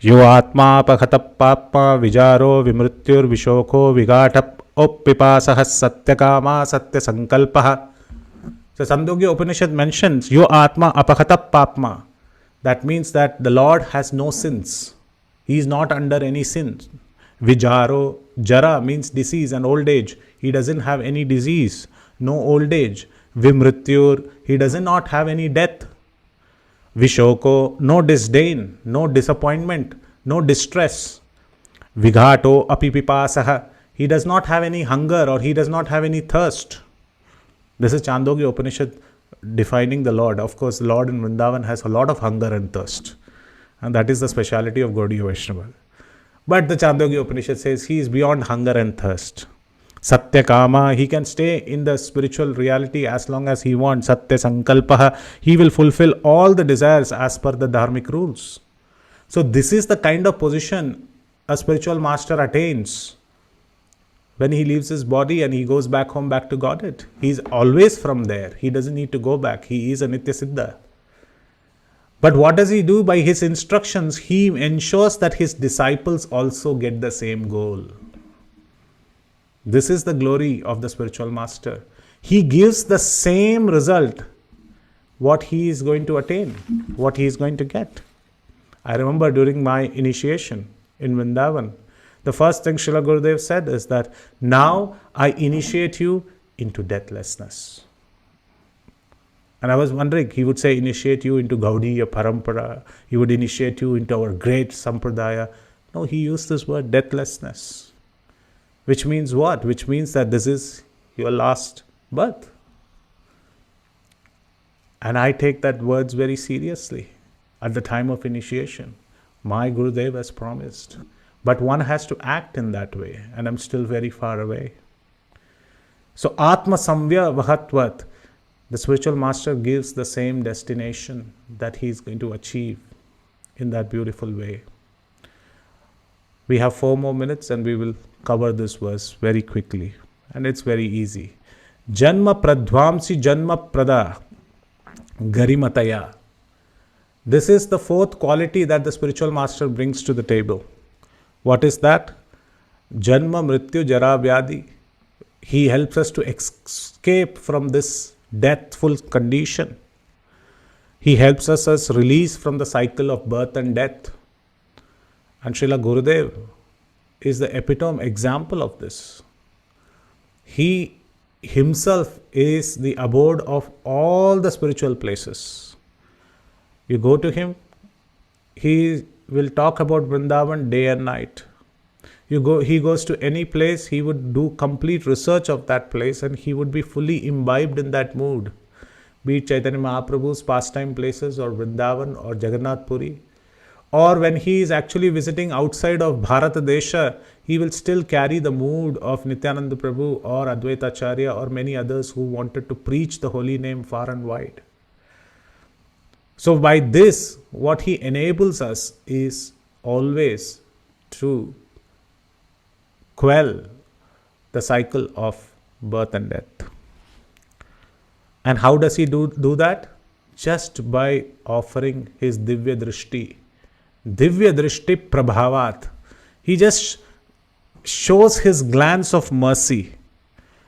Yo atma pakhatap papma vijaro vimrutyur vishokho vigatap oppipasah satyakama satya sankalpah. So Chandogya Upanishad mentions Yo atma apakhatap papma. That means that the Lord has no sins. He is not under any sin. Vijaro, jara means disease and old age. He doesn't have any disease, no old age. Vimrutyur, he does not have any death. Vishoko, no disdain, no disappointment, no distress. Vighato apipipasaha, he does not have any hunger or he does not have any thirst. This is Chandogya Upanishad defining the Lord. Of course, the Lord in Vrindavan has a lot of hunger and thirst. And that is the speciality of Gaudiya Vaishnava. But the Chandogya Upanishad says he is beyond hunger and thirst. Satya Kama, he can stay in the spiritual reality as long as he wants. Satya Sankalpaha, he will fulfill all the desires as per the dharmic rules. So this is the kind of position a spiritual master attains when he leaves his body and he goes back home, back to Godhead. He is always from there. He doesn't need to go back. He is a Nitya Siddha. But what does he do? By his instructions, he ensures that his disciples also get the same goal. This is the glory of the spiritual master. He gives the same result what he is going to attain, what he is going to get. I remember during my initiation in Vrindavan, the first thing Srila Gurudev said is that now I initiate you into deathlessness. And I was wondering, he would say initiate you into Gaudiya Parampara, he would initiate you into our great Sampradaya. No, he used this word deathlessness. Which means what? Which means that this is your last birth. And I take that words very seriously at the time of initiation. My Gurudev has promised. But one has to act in that way. And I'm still very far away. So Atma Samvya Vahatvat, the spiritual master gives the same destination that he is going to achieve in that beautiful way. We have 4 more minutes and we will cover this verse very quickly. And it's very easy. Janma pradvamsi janma prada garimataya. This is the 4th quality that the spiritual master brings to the table. What is that? Janma mrityu jara vyadi. He helps us to escape from this deathful condition. He helps us release from the cycle of birth and death. And Srila Gurudev is the epitome example of this. He himself is the abode of all the spiritual places. You go to him, he will talk about Vrindavan day and night. He goes to any place, he would do complete research of that place and he would be fully imbibed in that mood. Be it Chaitanya Mahaprabhu's pastime places or Vrindavan or Jagannath Puri. Or when he is actually visiting outside of Bharat Desha, he will still carry the mood of Nityananda Prabhu or Advaita Acharya or many others who wanted to preach the holy name far and wide. So by this, what he enables us is always to quell the cycle of birth and death. And how does he do that? Just by offering his Divya Drishti. Divya Drishti Prabhavat. He just shows his glance of mercy.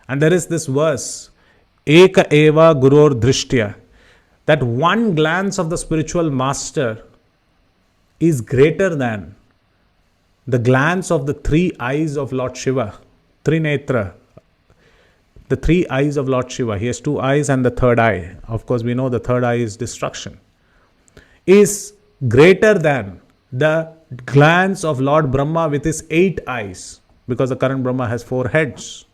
And there is this verse, Eka Eva Gurur Drishtya, that one glance of the spiritual master is greater than the glance of the 3 eyes of Lord Shiva, Trinetra. the three eyes of Lord Shiva, he has two eyes and the third eye, of course we know the third eye is destruction, is greater than the glance of Lord Brahma with his 8 eyes, because the current Brahma has 4 heads,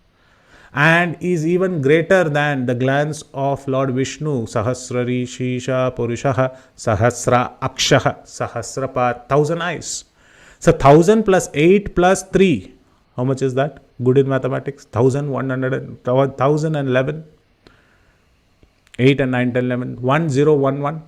and is even greater than the glance of Lord Vishnu, Sahasrari Shisha Purushaha Sahasra Akshaha Sahasrapad, 1000 eyes. So 1000 plus 8 plus 3, how much is that? Good in mathematics. 1011, 8 and 9, 10, 11, 1011.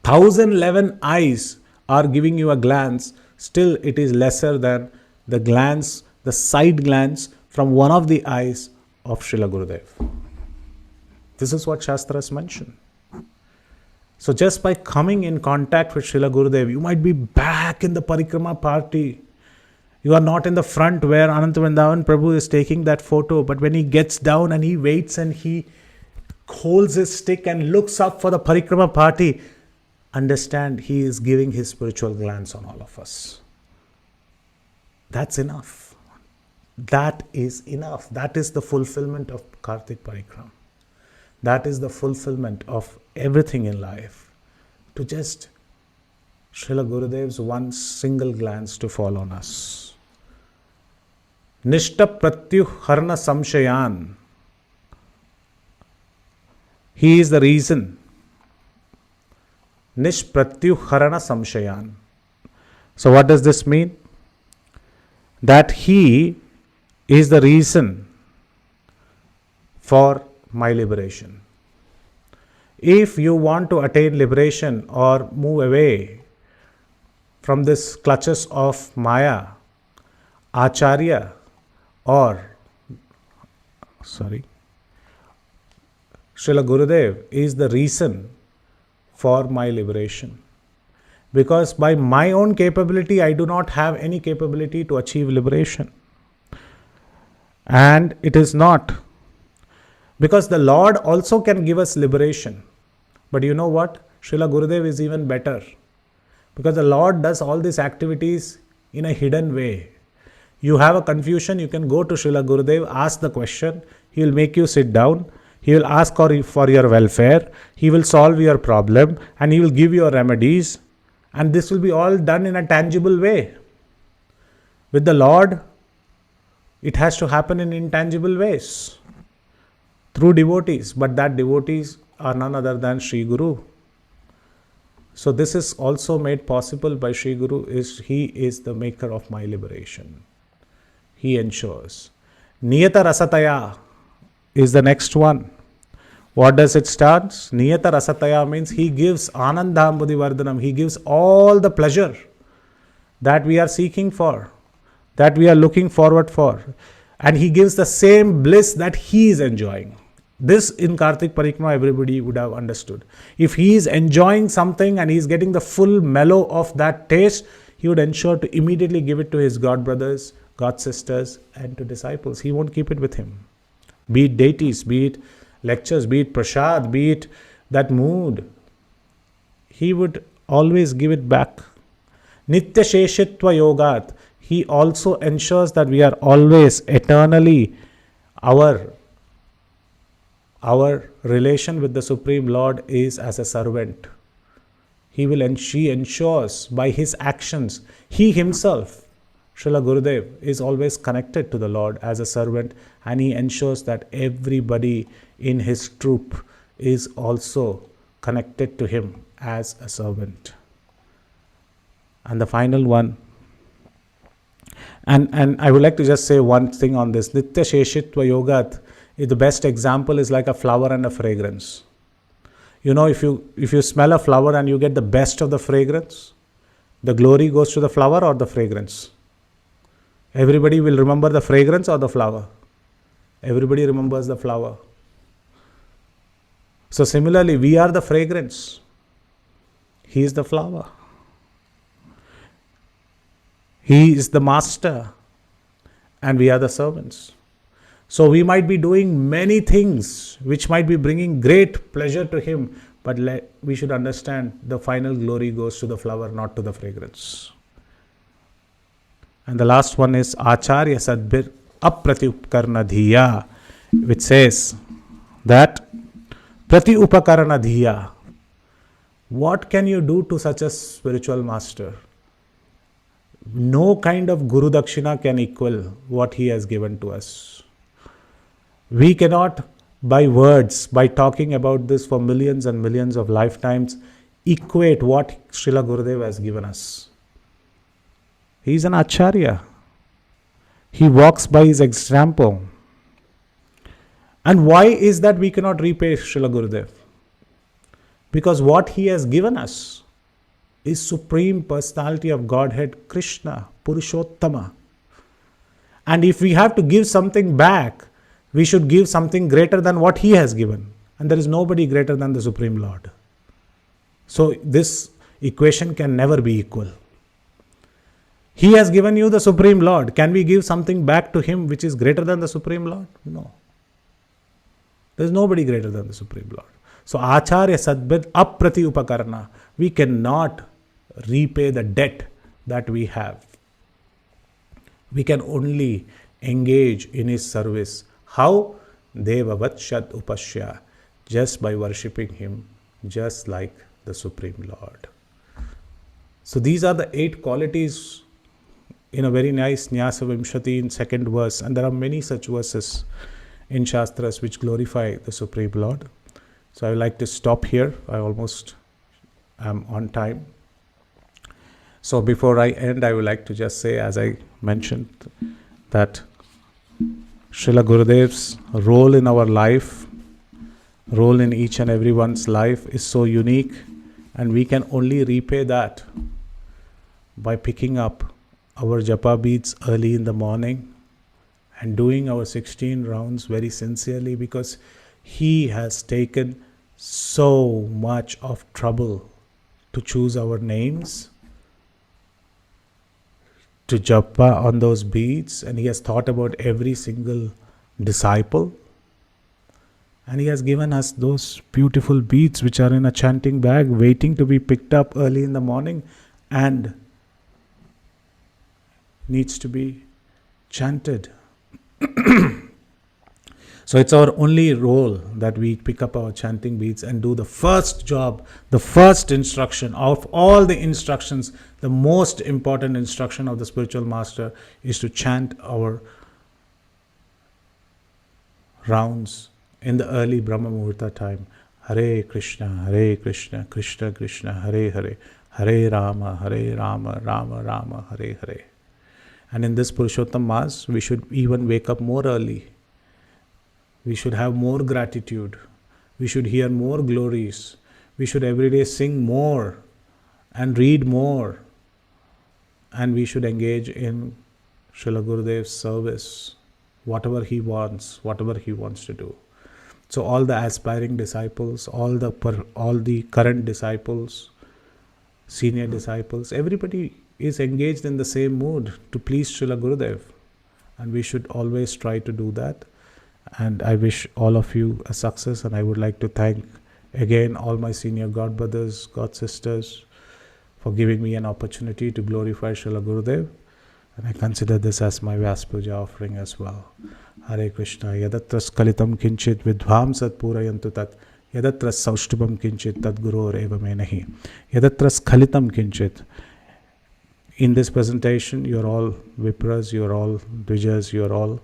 1011 eyes are giving you a glance, still it is lesser than the glance, the side glance from one of the eyes of Srila Gurudev. This is what Shastras mention. So just by coming in contact with Srila Gurudev, you might be back in the Parikrama party. You are not in the front where Ananta Vrindavan Prabhu is taking that photo, but when he gets down and he waits and he holds his stick and looks up for the Parikrama party, understand he is giving his spiritual glance on all of us. That's enough. That is enough. That is the fulfillment of Kartik Parikram. That is the fulfillment of everything in life. To just Srila Gurudev's one single glance to fall on us. Nishta pratyuharna samshayan. He is the reason. Nishpratyuharana samshayan. So what does this mean? That he is the reason for my liberation. If you want to attain liberation or move away from this clutches of Maya, Acharya Srila Gurudev is the reason for my liberation. Because by my own capability, I do not have any capability to achieve liberation. And it is not. Because the Lord also can give us liberation. But you know what? Srila Gurudev is even better. Because the Lord does all these activities in a hidden way. You have a confusion, you can go to Srila Gurudev, ask the question, he will make you sit down, he will ask for your welfare, he will solve your problem, and he will give you remedies, and this will be all done in a tangible way. With the Lord, it has to happen in intangible ways, through devotees, but that devotees are none other than Sri Guru. So this is also made possible by Sri Guru, he is the maker of my liberation. He ensures. Niyata Rasataya is the next one. What does it start? Niyata Rasataya means he gives Anandambudhi Vardhanam. He gives all the pleasure that we are seeking for, that we are looking forward for. And he gives the same bliss that he is enjoying. This in Kartik Parikrama everybody would have understood. If he is enjoying something and he is getting the full mellow of that taste, he would ensure to immediately give it to his god brothers, God sisters, and to disciples. He won't keep it with him. Be it deities, be it lectures, be it prasad, be it that mood. He would always give it back. Nitya Sheshitva Yogat. He also ensures that we are always eternally our relation with the Supreme Lord is as a servant. She ensures by his actions, he himself, Srila Gurudev, is always connected to the Lord as a servant, and he ensures that everybody in his troop is also connected to him as a servant. And the final one, and I would like to just say one thing on this. Nitya Sheshitva Yogat, the best example is like a flower and a fragrance. You know, if you smell a flower and you get the best of the fragrance, the glory goes to the flower or the fragrance? Everybody will remember the fragrance or the flower? Everybody remembers the flower. So similarly, we are the fragrance. He is the flower. He is the master and we are the servants. So we might be doing many things which might be bringing great pleasure to him, but we should understand the final glory goes to the flower, not to the fragrance. And the last one is Acharya Sadbir Apratyupkarna Dhiya. which says that Prati Upakarana Dhiya. What can you do to such a spiritual master? No kind of Guru Dakshina can equal what he has given to us. We cannot, by words, by talking about this for millions and millions of lifetimes, equate what Srila Gurudev has given us. He is an Acharya. He walks by his example. And why is that we cannot repay Srila Gurudev? Because what he has given us is Supreme Personality of Godhead, Krishna, Purushottama. And if we have to give something back, we should give something greater than what he has given. And there is nobody greater than the Supreme Lord. So this equation can never be equal. He has given you the Supreme Lord. Can we give something back to him which is greater than the Supreme Lord? No. There is nobody greater than the Supreme Lord. So Acharya Sadbid Aprati Upakarana. We cannot repay the debt that we have. We can only engage in his service. How? Devavat Shad Upashya. Just by worshipping him, just like the Supreme Lord. So these are the 8 qualities in a very nice Nyasa Vimshati in 2nd verse. And there are many such verses in Shastras which glorify the Supreme Lord. So I would like to stop here. I almost am on time. So before I end, I would like to just say, as I mentioned, that Srila Gurudev's role in our life, role in each and everyone's life is so unique, and we can only repay that by picking up our japa beads early in the morning and doing our 16 rounds very sincerely, because he has taken so much of trouble to choose our names, to japa on those beads, and he has thought about every single disciple, and he has given us those beautiful beads which are in a chanting bag waiting to be picked up early in the morning and needs to be chanted. So it's our only role that we pick up our chanting beads and do the first job, the first instruction of all the instructions. The most important instruction of the spiritual master is to chant our rounds in the early Brahma Muhurta time. Hare Krishna, Krishna Krishna, Hare Hare, Hare Rama, Rama Rama, Hare Hare. And in this Purushottam Mass, we should even wake up more early. We should have more gratitude. We should hear more glories. We should every day sing more and read more. And we should engage in Srila Gurudev's service, whatever he wants to do. So all the aspiring disciples, all the current disciples, senior disciples, everybody is engaged in the same mood to please Srila Gurudev. And we should always try to do that. And I wish all of you a success, and I would like to thank again all my senior God brothers, God sisters for giving me an opportunity to glorify Srila Gurudev, and I consider this as my Vyas Puja offering as well. Hare Krishna. Yadatra skalitam kinchit vidhvam sat purayantu tat yadatra saushtubam kinchit tad guror eva me nahi. Yadatra skalitam kinchit. In this presentation, you are all Vipras, you are all Dvijas, you are all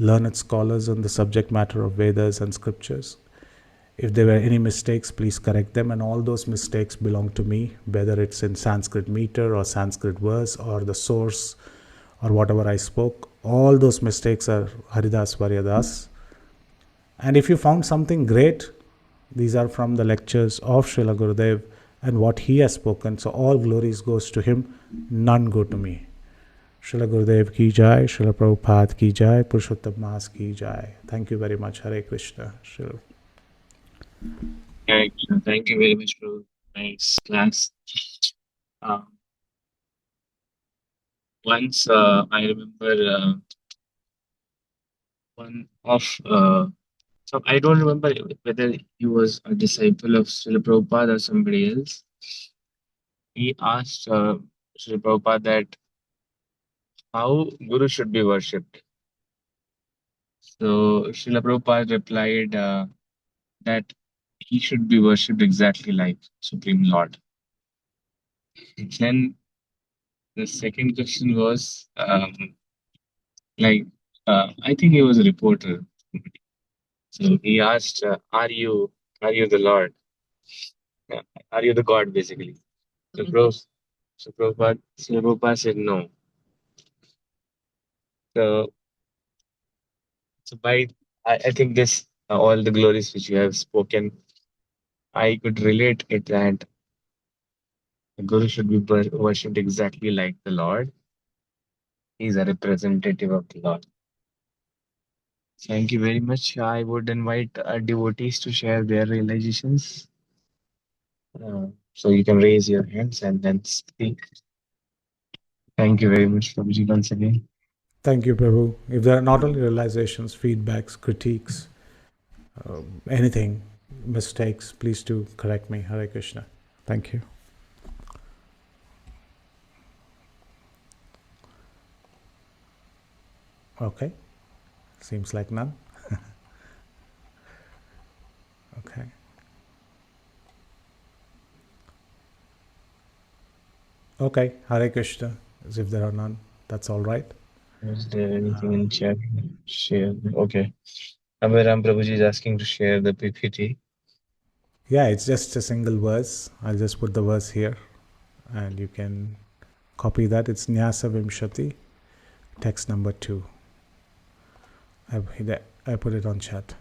learned scholars on the subject matter of Vedas and scriptures. If there were any mistakes, please correct them, and all those mistakes belong to me, whether it's in Sanskrit meter or Sanskrit verse or the source or whatever I spoke. All those mistakes are Haridas, Varya. And if you found something great, these are from the lectures of Srila Gurudev and what he has spoken. So all glories goes to him, none go to me. Srila Gurudev ki jai, Srila Prabhupada ki jai, Purushottam Mass ki jai. Thank you very much. Hare Krishna. Srila. Hare Krishna. Thank you very much, Prabhu. Nice class. Um, once I remember one of so I don't remember whether he was a disciple of Srila Prabhupada or somebody else. He asked Srila Prabhupada that how Guru should be worshipped. So Srila Prabhupada replied that he should be worshipped exactly like Supreme Lord. Then the second question was like I think he was a reporter. So he asked, are you the Lord? Uh, are you the God basically? So Prabhupada said no. So so by I think this all the glories which you have spoken, I could relate it that the Guru should be worshipped exactly like the Lord. He's a representative of the Lord. Thank you very much. I would invite devotees to share their realizations. So you can raise your hands and then speak. Thank you very much, Prabhuji, once again. Thank you, Prabhu. If there are not only realizations, feedbacks, critiques, anything, mistakes, please do correct me. Hare Krishna. Thank you. Okay. Seems like none. Okay. Okay. Hare Krishna. As if there are none, that's all right. Is there anything in chat? Share. Okay. Abhiram Prabhuji is asking to share the PPT. Yeah, it's just a single verse. I'll just put the verse here and you can copy that. It's Nyasa Vimshati, text number 2. I put it on chat.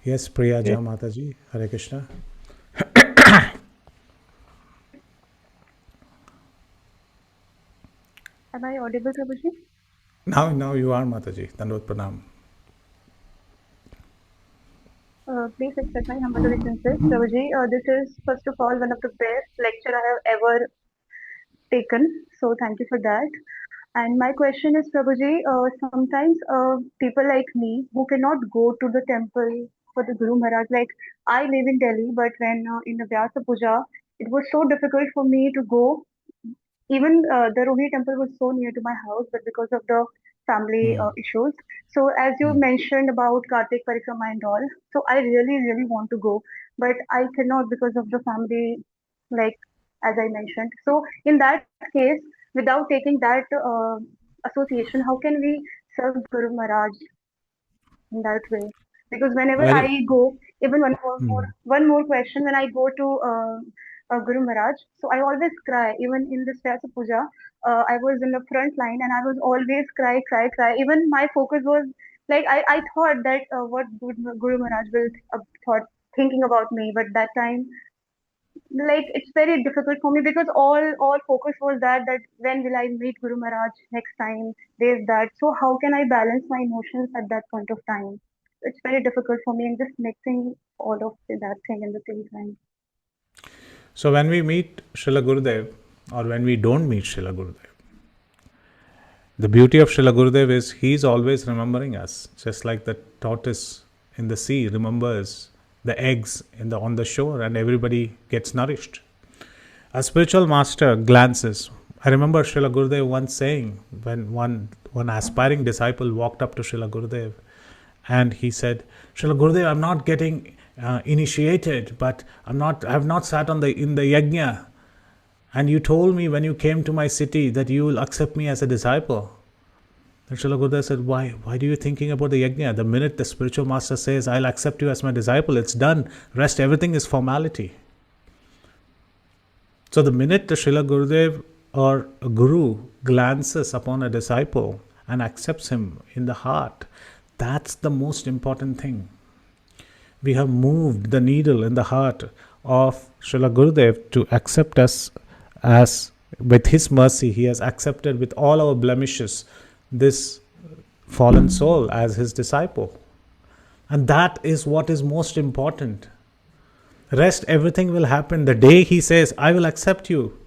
Yes, Priya Okay. Ja Mataji, Hare Krishna. Am I audible, Prabhuji? Now you are Mataji. Dandot Pranam. Please accept my humble obeisances. Prabhuji, this is first of all one of the best lecture I have ever taken. So thank you for that. And my question is, Prabhuji, sometimes people like me who cannot go to the temple for the Guru Maharaj, like I live in Delhi, but when in the Vyasa Puja, it was so difficult for me to go. Even the Rohini temple was so near to my house, but because of the family issues. So as you mentioned about Kartik Parikrama and all, so I really, really want to go, but I cannot because of the family, like as I mentioned. So in that case, without taking that association, how can we serve Guru Maharaj in that way? Because whenever Very. I go, even one more question, when I go to Guru Maharaj, so I always cry. Even in this Vyasa Puja, I was in the front line and I was always cry, cry, cry. Even my focus was like I thought that what Guru Maharaj will thought thinking about me, but that time like it's very difficult for me because all focus was that when will I meet Guru Maharaj next time? There's that. So how can I balance my emotions at that point of time? It's very difficult for me and just mixing all of that thing in the same time. So when we meet Srila Gurudev or when we don't meet Srila Gurudev, the beauty of Srila Gurudev is he's always remembering us, just like the tortoise in the sea remembers the eggs on the shore and everybody gets nourished. A spiritual master glances. I remember Srila Gurudev once saying when one aspiring disciple walked up to Srila Gurudev and he said, Srila Gurudev, I'm not getting initiated, but I have not sat in the yajna. And you told me when you came to my city that you will accept me as a disciple. And Srila Gurudev said, why are you thinking about the yajna? The minute the spiritual master says, I'll accept you as my disciple, it's done. Rest, everything is formality. So the minute the Srila Gurudev or a guru glances upon a disciple and accepts him in the heart, that's the most important thing. We have moved the needle in the heart of Srila Gurudev to accept us as, with his mercy, he has accepted with all our blemishes this fallen soul as his disciple. And that is what is most important. Rest, everything will happen. The day he says, I will accept you.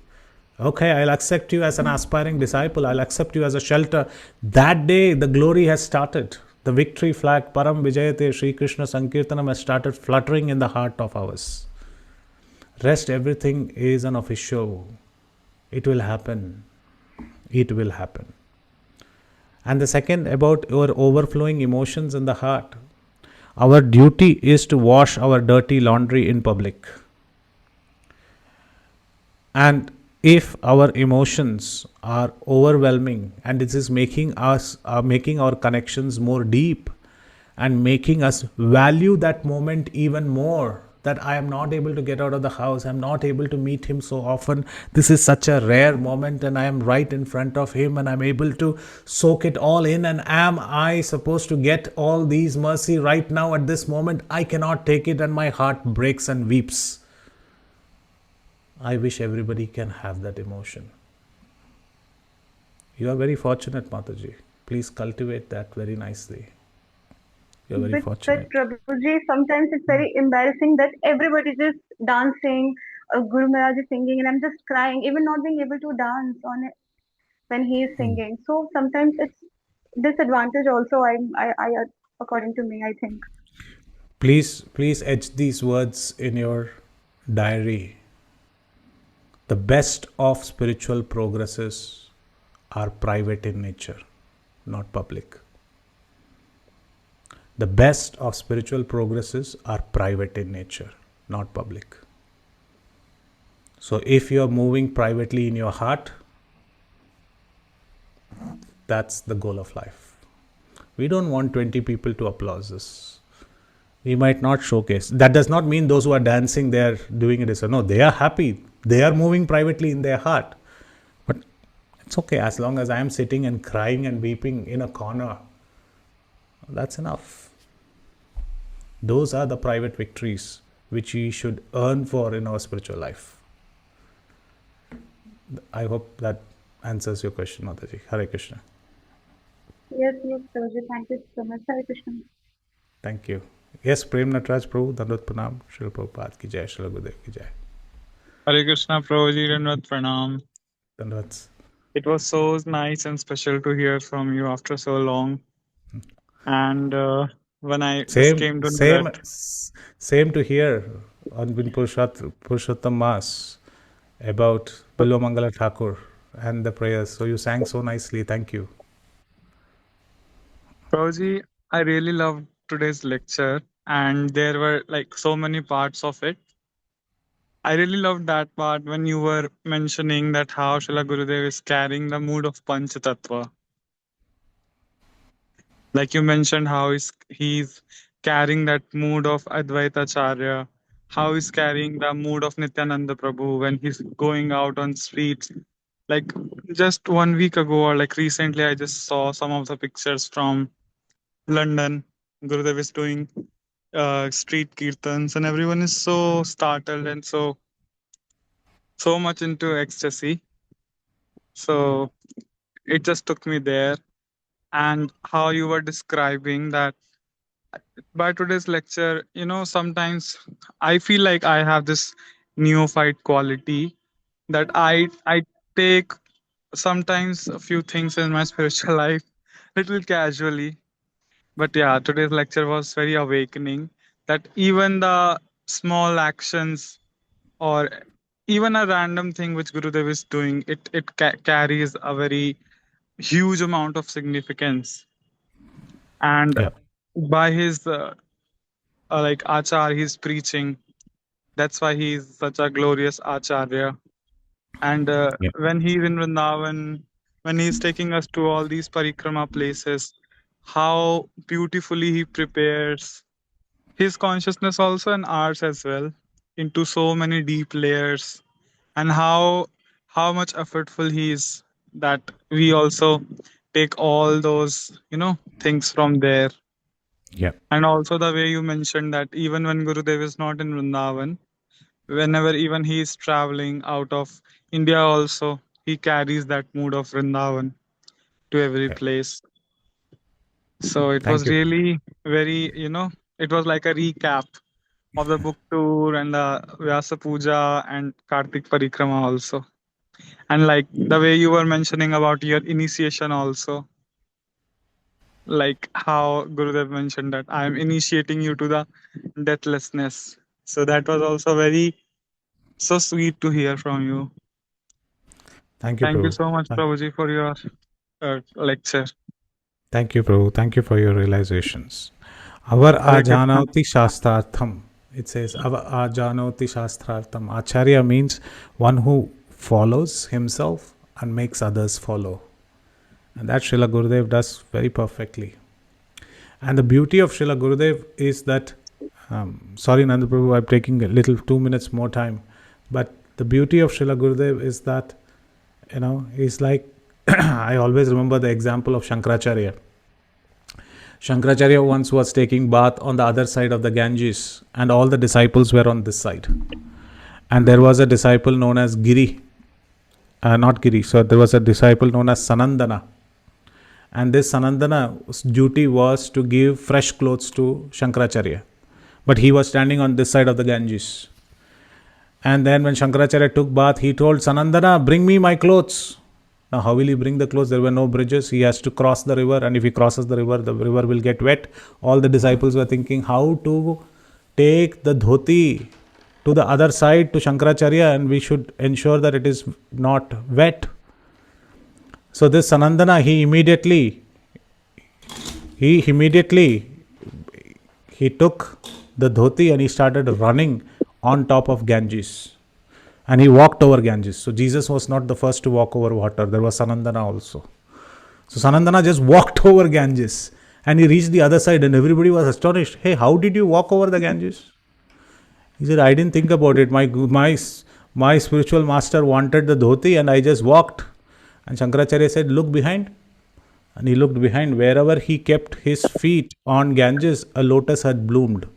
Okay, I'll accept you as an aspiring disciple. I'll accept you as a shelter. That day, the glory has started. The victory flag, Param Vijayate, Sri Krishna Sankirtanam, has started fluttering in the heart of ours. Rest, everything is an official. It will happen. It will happen. And the second, about your overflowing emotions in the heart. Our duty is to wash our dirty laundry in public. And if our emotions are overwhelming and this is making us making our connections more deep and making us value that moment even more, that I am not able to get out of the house, I'm not able to meet him so often, this is such a rare moment and I am right in front of him and I'm able to soak it all in, and am I supposed to get all these mercy right now at this moment? I cannot take it and my heart breaks and weeps. I wish everybody can have that emotion. You are very fortunate, Mataji. Please cultivate that very nicely. You are very But fortunate. Prabhuji, sometimes it's very embarrassing that everybody just dancing, Guru Maharaj is singing, and I'm just crying, even not being able to dance on it when he is singing. So sometimes it's disadvantage also. According to me, I think. Please etch these words in your diary. The best of spiritual progresses are private in nature, not public. The best of spiritual progresses are private in nature, not public. So if you are moving privately in your heart, that's the goal of life. We don't want 20 people to applaud us. We might not showcase. That does not mean those who are dancing, they are doing it as a no, they are happy. They are moving privately in their heart. But it's okay as long as I am sitting and crying and weeping in a corner. That's enough. Those are the private victories which we should earn for in our spiritual life. I hope that answers your question, Mataji. Hare Krishna. Yes, Prabhuji. Thank you so much. Hare Krishna. Thank you. Yes, Prem Natraj Prabhu, Dandat Pranam, Srila Prabhupada ki jai, Srila Gurudev ki jai. Hare Krishna, Prabhuji, Dandavat Pranam. Dandavats. It was so nice and special to hear from you after so long. And when I just came to know that, Same to hear on Purushottam Mass about Bilwa Mangala Thakur and the prayers. So you sang so nicely. Thank you. Prabhuji, I really loved today's lecture, and there were like so many parts of it. I really loved that part when you were mentioning that how Srila Gurudev is carrying the mood of Panchatattva. Like you mentioned how he's carrying that mood of Advaita Acharya, how he's carrying the mood of Nityananda Prabhu when he's going out on streets. Like just 1 week ago or like recently, I just saw some of the pictures from London. Gurudev is doing street kirtans, and everyone is so startled and so much into ecstasy. So it just took me there, and how you were describing that by today's lecture, sometimes I feel like I have this neophyte quality that I take sometimes a few things in my spiritual life little casually. But yeah, today's lecture was very awakening that even the small actions or even a random thing which Gurudev is doing, it carries a very huge amount of significance. And Yeah. by his like achar, he's preaching. That's why he's such a glorious acharya. And Yeah. when he's in Vrindavan, when he's taking us to all these parikrama places, how beautifully he prepares his consciousness also and ours as well into so many deep layers, and how much effortful he is that we also take all those things from there. Yeah. And also the way you mentioned that even when Gurudev is not in Vrindavan, whenever even he is traveling out of India also, he carries that mood of Vrindavan to every Yeah. place. So it Thank was you. really very, it was like a recap of the book tour and the Vyasa Puja and Kartik Parikrama also. And like the way you were mentioning about your initiation also, like how Gurudev mentioned that I am initiating you to the deathlessness. So that was also very so sweet to hear from you. Thank you, Thank you Prabhu. so much, Prabhuji, for your lecture. Thank you, Prabhu. Thank you for your realizations. Avar Hare Krishna. ajanoti shastrartham. It says, Avar ajanoti shastrartham. Acharya means one who follows himself and makes others follow. And that Srila Gurudev does very perfectly. And the beauty of Srila Gurudev is that, sorry Nanda Prabhu, I'm taking a little 2 minutes more time. But the beauty of Srila Gurudev is that, he's like, I always remember the example of Shankaracharya. Shankaracharya once was taking bath on the other side of the Ganges, and all the disciples were on this side. And there was a disciple known as Giri, not Giri, so there was a disciple known as Sanandana. And this Sanandana's duty was to give fresh clothes to Shankaracharya. But he was standing on this side of the Ganges. And then when Shankaracharya took bath, he told Sanandana, bring me my clothes. Now, how will he bring the clothes? There were no bridges. He has to cross the river. And if he crosses the river will get wet. All the disciples were thinking how to take the dhoti to the other side to Shankaracharya, and we should ensure that it is not wet. So this Sanandana, he immediately took the dhoti and he started running on top of Ganges. And he walked over Ganges. So Jesus was not the first to walk over water. There was Sanandana also. So Sanandana just walked over Ganges. And he reached the other side and everybody was astonished. Hey, how did you walk over the Ganges? He said, I didn't think about it. My spiritual master wanted the dhoti and I just walked. And Shankaracharya said, look behind. And he looked behind. Wherever he kept his feet on Ganges, a lotus had bloomed.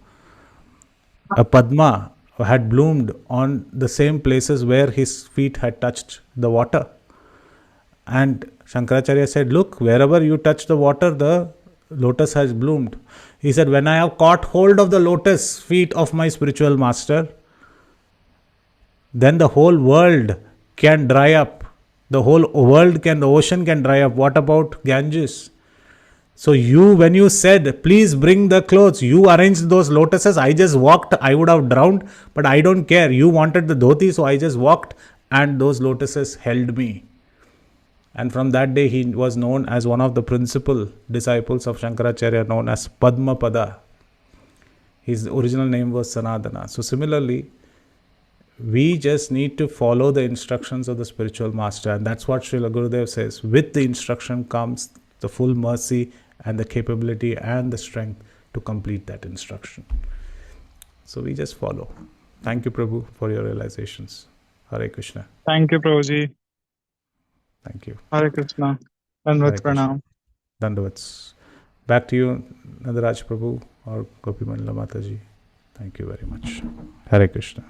A Padma had bloomed on the same places where his feet had touched the water. And Shankaracharya said, look, wherever you touch the water, the lotus has bloomed. He said, when I have caught hold of the lotus feet of my spiritual master, then the whole world can dry up. The ocean can dry up. What about Ganges? So when you said, please bring the clothes, you arranged those lotuses. I just walked. I would have drowned, but I don't care. You wanted the dhoti, so I just walked and those lotuses held me. And from that day, he was known as one of the principal disciples of Shankaracharya, known as Padmapada. His original name was Sanadana. So similarly, we just need to follow the instructions of the spiritual master. And that's what Srila Gurudev says. With the instruction comes the full mercy and the capability and the strength to complete that instruction. So we just follow. Thank you, Prabhu, for your realizations. Hare Krishna. Thank you, Prabhuji. Thank you. Hare Krishna. Dandavat pranam. Dandavats. Back to you, Nadaraj Prabhu or Gopi Mandala Mataji. Thank you very much. Hare Krishna.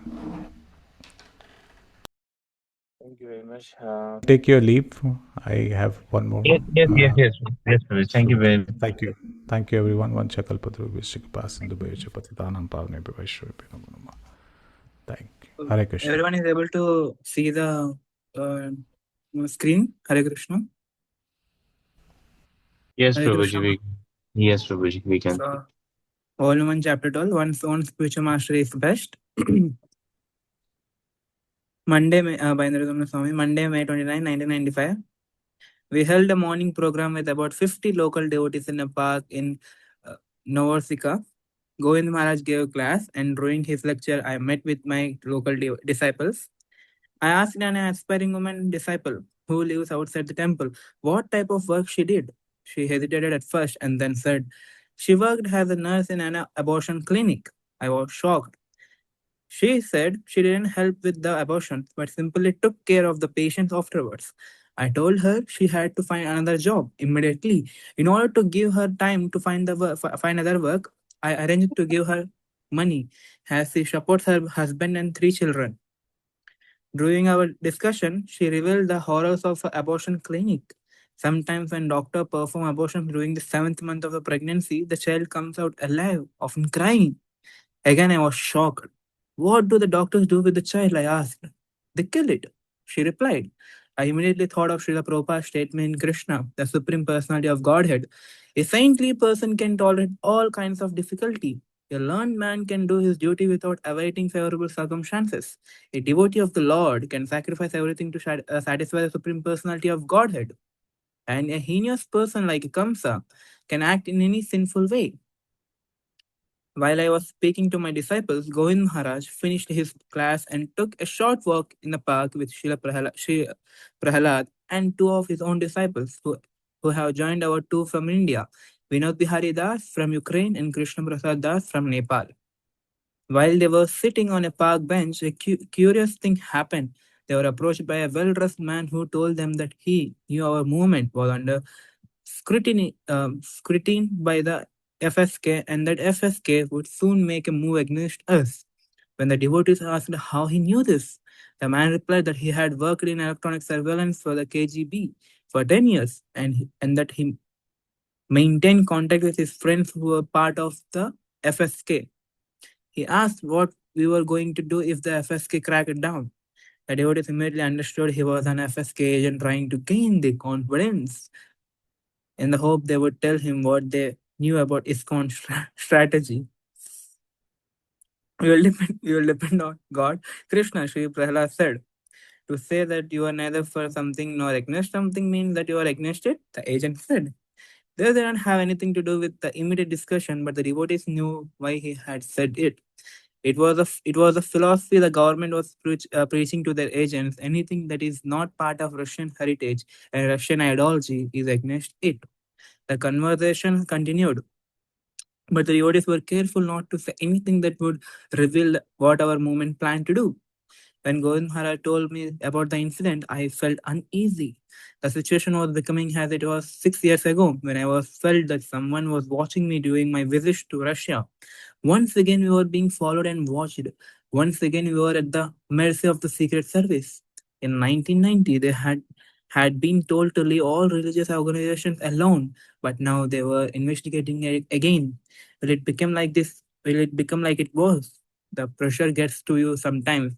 Thank you very much. Take your leave. I have one more. Yes, Prabhu. Thank you very much. Thank you. Thank you, everyone. One Chakalpadru Vishikpas and Dubai Patitanam Pavne Bivashwa. Thank you. Hare Krishna. Everyone is able to see the screen. Hare Krishna. Yes, Hare Prabhuji. Yes, Prabhuji. We can. So, Volume 1, Chapter 12. One's own spiritual master is best. Monday, May 29, 1995. We held a morning program with about 50 local devotees in a park in Novorsika. Govind Maharaj gave a class, and during his lecture, I met with my local disciples. I asked an aspiring woman disciple who lives outside the temple what type of work she did. She hesitated at first and then said she worked as a nurse in an abortion clinic. I was shocked. She said she didn't help with the abortion, but simply took care of the patients afterwards. I told her she had to find another job immediately. In order to give her time to find other work, I arranged to give her money as she supports her husband and 3 children. During our discussion, she revealed the horrors of an abortion clinic. Sometimes when doctors perform abortion during the 7th month of the pregnancy, the child comes out alive, often crying. Again, I was shocked. What do the doctors do with the child? I asked. They kill it, she replied. I immediately thought of Srila Prabhupada's statement in Krishna, the Supreme Personality of Godhead. A saintly person can tolerate all kinds of difficulty. A learned man can do his duty without awaiting favorable circumstances. A devotee of the Lord can sacrifice everything to satisfy the Supreme Personality of Godhead. and a heinous person like Kamsa can act in any sinful way. While I was speaking to my disciples, Govind Maharaj finished his class and took a short walk in the park with Srila Prahalad and two of his own disciples who have joined our tour from India, Vinod Bihari Das from Ukraine and Krishna Prasad Das from Nepal. While they were sitting on a park bench, a curious thing happened. They were approached by a well dressed man who told them that he knew our movement was under scrutiny by the FSK and that FSK would soon make a move against us. When the devotees asked how he knew this, the man replied that he had worked in electronic surveillance for the KGB for 10 years and that he maintained contact with his friends who were part of the FSK. He asked what we were going to do if the FSK cracked it down. The devotees immediately understood he was an FSK agent trying to gain their confidence in the hope they would tell him what they knew about ISKCON strategy. We will depend on God. Krishna, Sri Prahlad said. To say that you are neither for something nor against something means that you are against it, the agent said. This didn't have anything to do with the immediate discussion, but the devotees knew why he had said it. It was a philosophy the government was preaching to their agents. Anything that is not part of Russian heritage and Russian ideology is against it. The conversation continued, but the devotees were careful not to say anything that would reveal what our movement planned to do. When Govind Maharaj told me about the incident, I felt uneasy. The situation was becoming as it was 6 years ago when I was felt that someone was watching me during my visit to Russia. Once again, we were being followed and watched. Once again, we were at the mercy of the Secret Service. In 1990, they had been told to leave all religious organizations alone, but now they were investigating it again. Will it become like this? Will it become like it was? The pressure gets to you sometimes.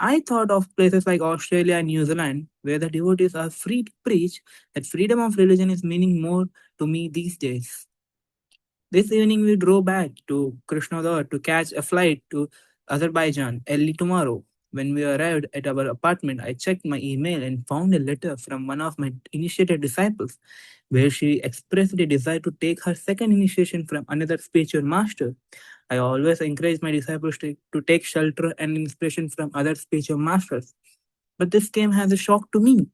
I thought of places like Australia and New Zealand, where the devotees are free to preach, that freedom of religion is meaning more to me these days. This evening, we drove back to Krishnodar to catch a flight to Azerbaijan early tomorrow. When we arrived at our apartment, I checked my email and found a letter from one of my initiated disciples, where she expressed a desire to take her second initiation from another spiritual master. I always encourage my disciples to take shelter and inspiration from other spiritual masters. But this came as a shock to me.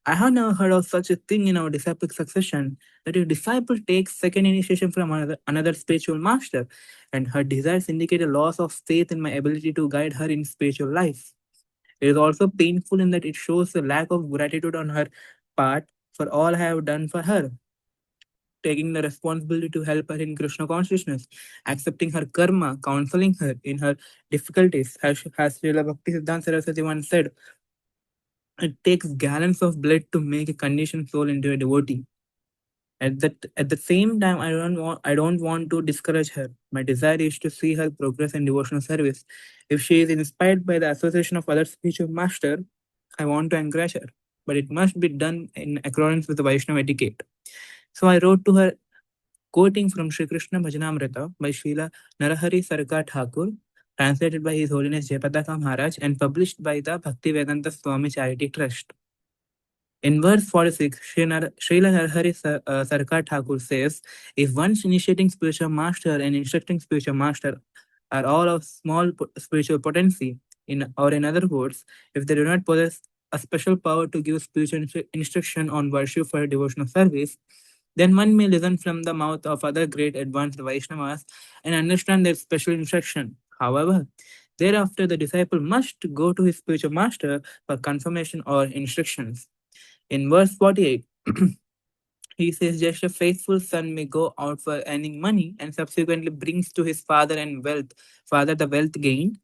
I have never heard of such a thing in our disciplic succession that a disciple takes second initiation from another spiritual master, and her desires indicate a loss of faith in my ability to guide her in spiritual life. It is also painful in that it shows a lack of gratitude on her part for all I have done for her, taking the responsibility to help her in Krishna consciousness, accepting her karma, counseling her in her difficulties. As Srila Bhakti Siddhanta Saraswati once said, it takes gallons of blood to make a conditioned soul into a devotee. At the same time, I don't want to discourage her. My desire is to see her progress in devotional service. If she is inspired by the association of other spiritual master, I want to encourage her. But it must be done in accordance with the Vaishnava etiquette. So I wrote to her, quoting from Sri Krishna Bhajanamrita by Srila Narahari Sarkar Thakur, translated by His Holiness Jayapataka Maharaj and published by the Bhaktivedanta Swami Charity Trust. In verse 46, Srila Narahari Sarkar Thakur says, if one's initiating spiritual master and instructing spiritual master are all of small spiritual potency, or in other words, if they do not possess a special power to give spiritual instruction on worship for devotional service, then one may listen from the mouth of other great advanced Vaishnavas and understand their special instruction. However, thereafter the disciple must go to his spiritual master for confirmation or instructions. In verse 48, he says, just a faithful son may go out for earning money and subsequently brings to his father the wealth gained.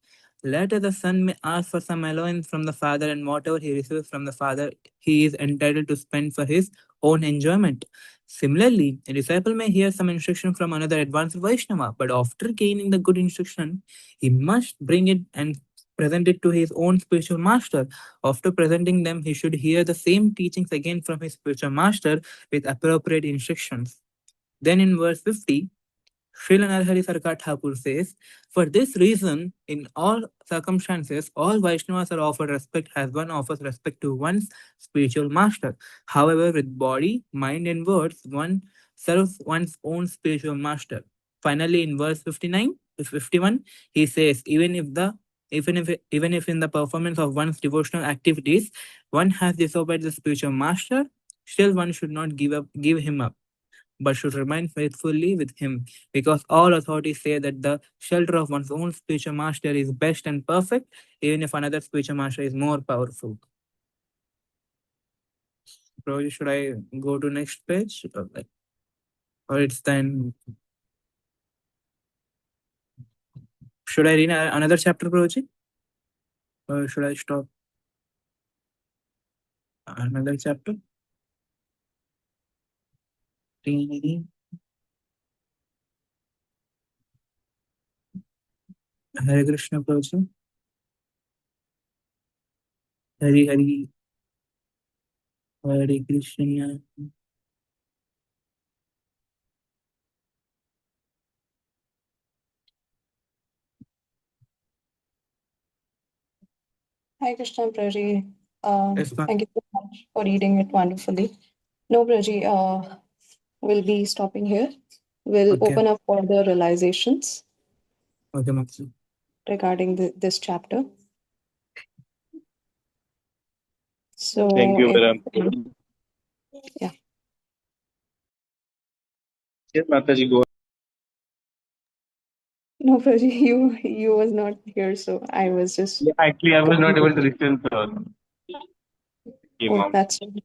Later, the son may ask for some allowance from the father, and whatever he receives from the father, he is entitled to spend for his own enjoyment. Similarly, a disciple may hear some instruction from another advanced Vaishnava, but after gaining the good instruction, he must bring it and present it to his own spiritual master. After presenting them, he should hear the same teachings again from his spiritual master with appropriate instructions. Then in verse 50, Srila Narhari Sarkar Thakur says, for this reason, in all circumstances, all Vaishnavas are offered respect as one offers respect to one's spiritual master. However, with body, mind, and words, one serves one's own spiritual master. Finally, in verse 51, he says, even if in the performance of one's devotional activities, one has disobeyed the spiritual master, still one should not give him up, but should remain faithfully with him, because all authorities say that the shelter of one's own spiritual master is best and perfect, even if another spiritual master is more powerful. Prabhuji, should I go to next page? Or it's then... Should I read another chapter, Prabhuji? Or should I stop? Another chapter? Hare Krishna, Prabhuji. Hare Hare. Hare Krishna. Hi, Krishna Praji. Yes, ma'am. Thank you so much for reading it wonderfully. No, Praji, we'll be stopping here. We'll Okay. open up for the realizations Okay, ma'am. regarding this chapter. So, Thank you, Varam. yeah. Yes, Mataji, go. No, Praji, you was not here, so I was just. Yeah, actually, I was not able to listen to you, Oh, mom. that's really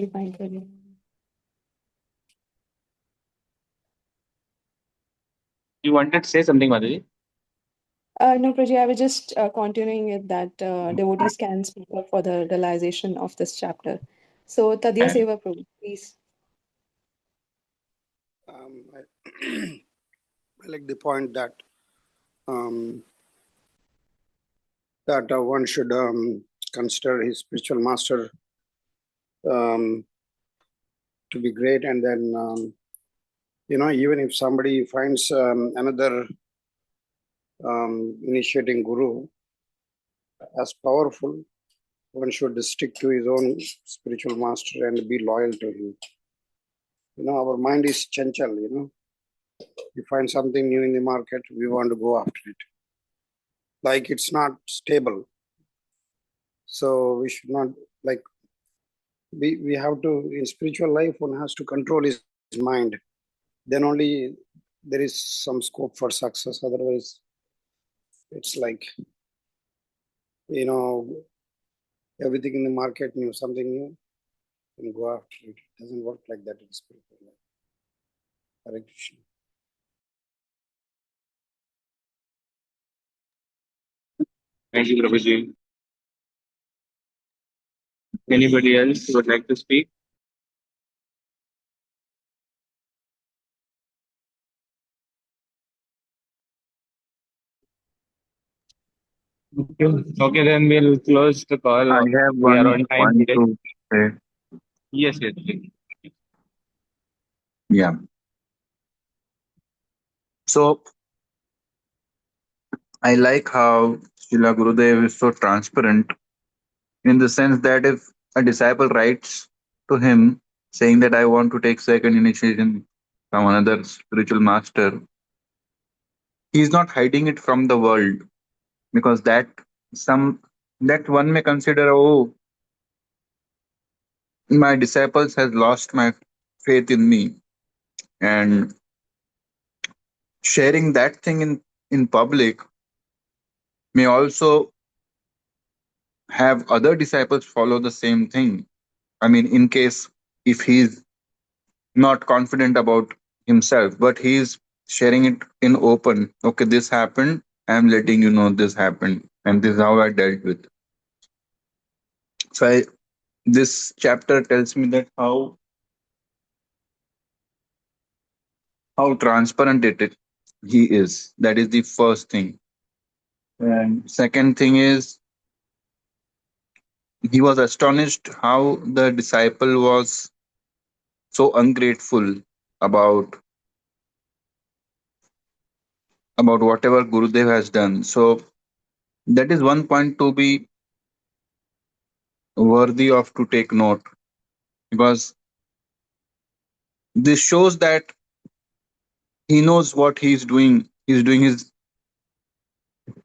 fine, Praji. You wanted to say something, Mataji? No, Praji, I was just continuing it that devotees can speak up for the realization of this chapter. So, Tadya Seva Prabhu, please. I like the point that one should consider his spiritual master to be great, and then even if somebody finds another initiating guru as powerful, one should stick to his own spiritual master and be loyal to him. Our mind is chanchal. We find something new in the market, we want to go after it. Like it's not stable. So we should not, like, we have to, in spiritual life, one has to control his mind. Then only there is some scope for success. Otherwise, it's like, everything in the market new, something new, and go after it. It doesn't work like that in spiritual life. Hare Krishna. Thank you, Prabhuji. Anybody else who would like to speak? Okay, then we'll close the call. I have We are one on time point today. to say. Yes, yes. Please. Yeah. So I like how Srila Gurudev is so transparent in the sense that if a disciple writes to him saying that I want to take second initiation from another spiritual master, he is not hiding it from the world, because some that one may consider, oh, my disciples has lost my faith in me, and sharing that thing in public may also have other disciples follow the same thing. I mean, in case if he's not confident about himself, but he's sharing it in open. Okay, this happened. I'm letting you know this happened, and this is how I dealt with. So this chapter tells me that how transparent he is. That is the first thing. And second thing is, he was astonished how the disciple was so ungrateful about about whatever Gurudev has done. So that is one point to be worthy of to take note, because this shows that he knows what he's doing. He's doing his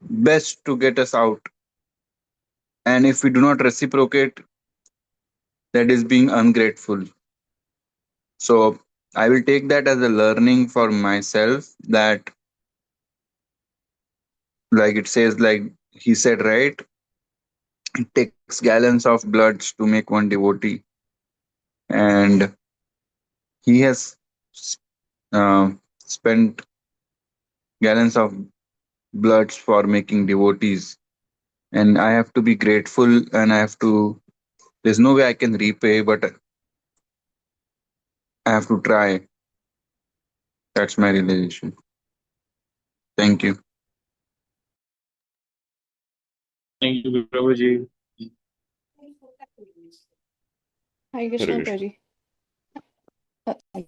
best to get us out. And if we do not reciprocate, that is being ungrateful. So I will take that as a learning for myself, that, like it says, like he said, right? It takes gallons of bloods to make one devotee. And he has uh, spent gallons of bloods for making devotees. And I have to be grateful, and there's no way I can repay, but I have to try. That's my realization. Thank you. Thank you, Prabhuji. Hare Hare Krishna, Krishna. Prabhuji.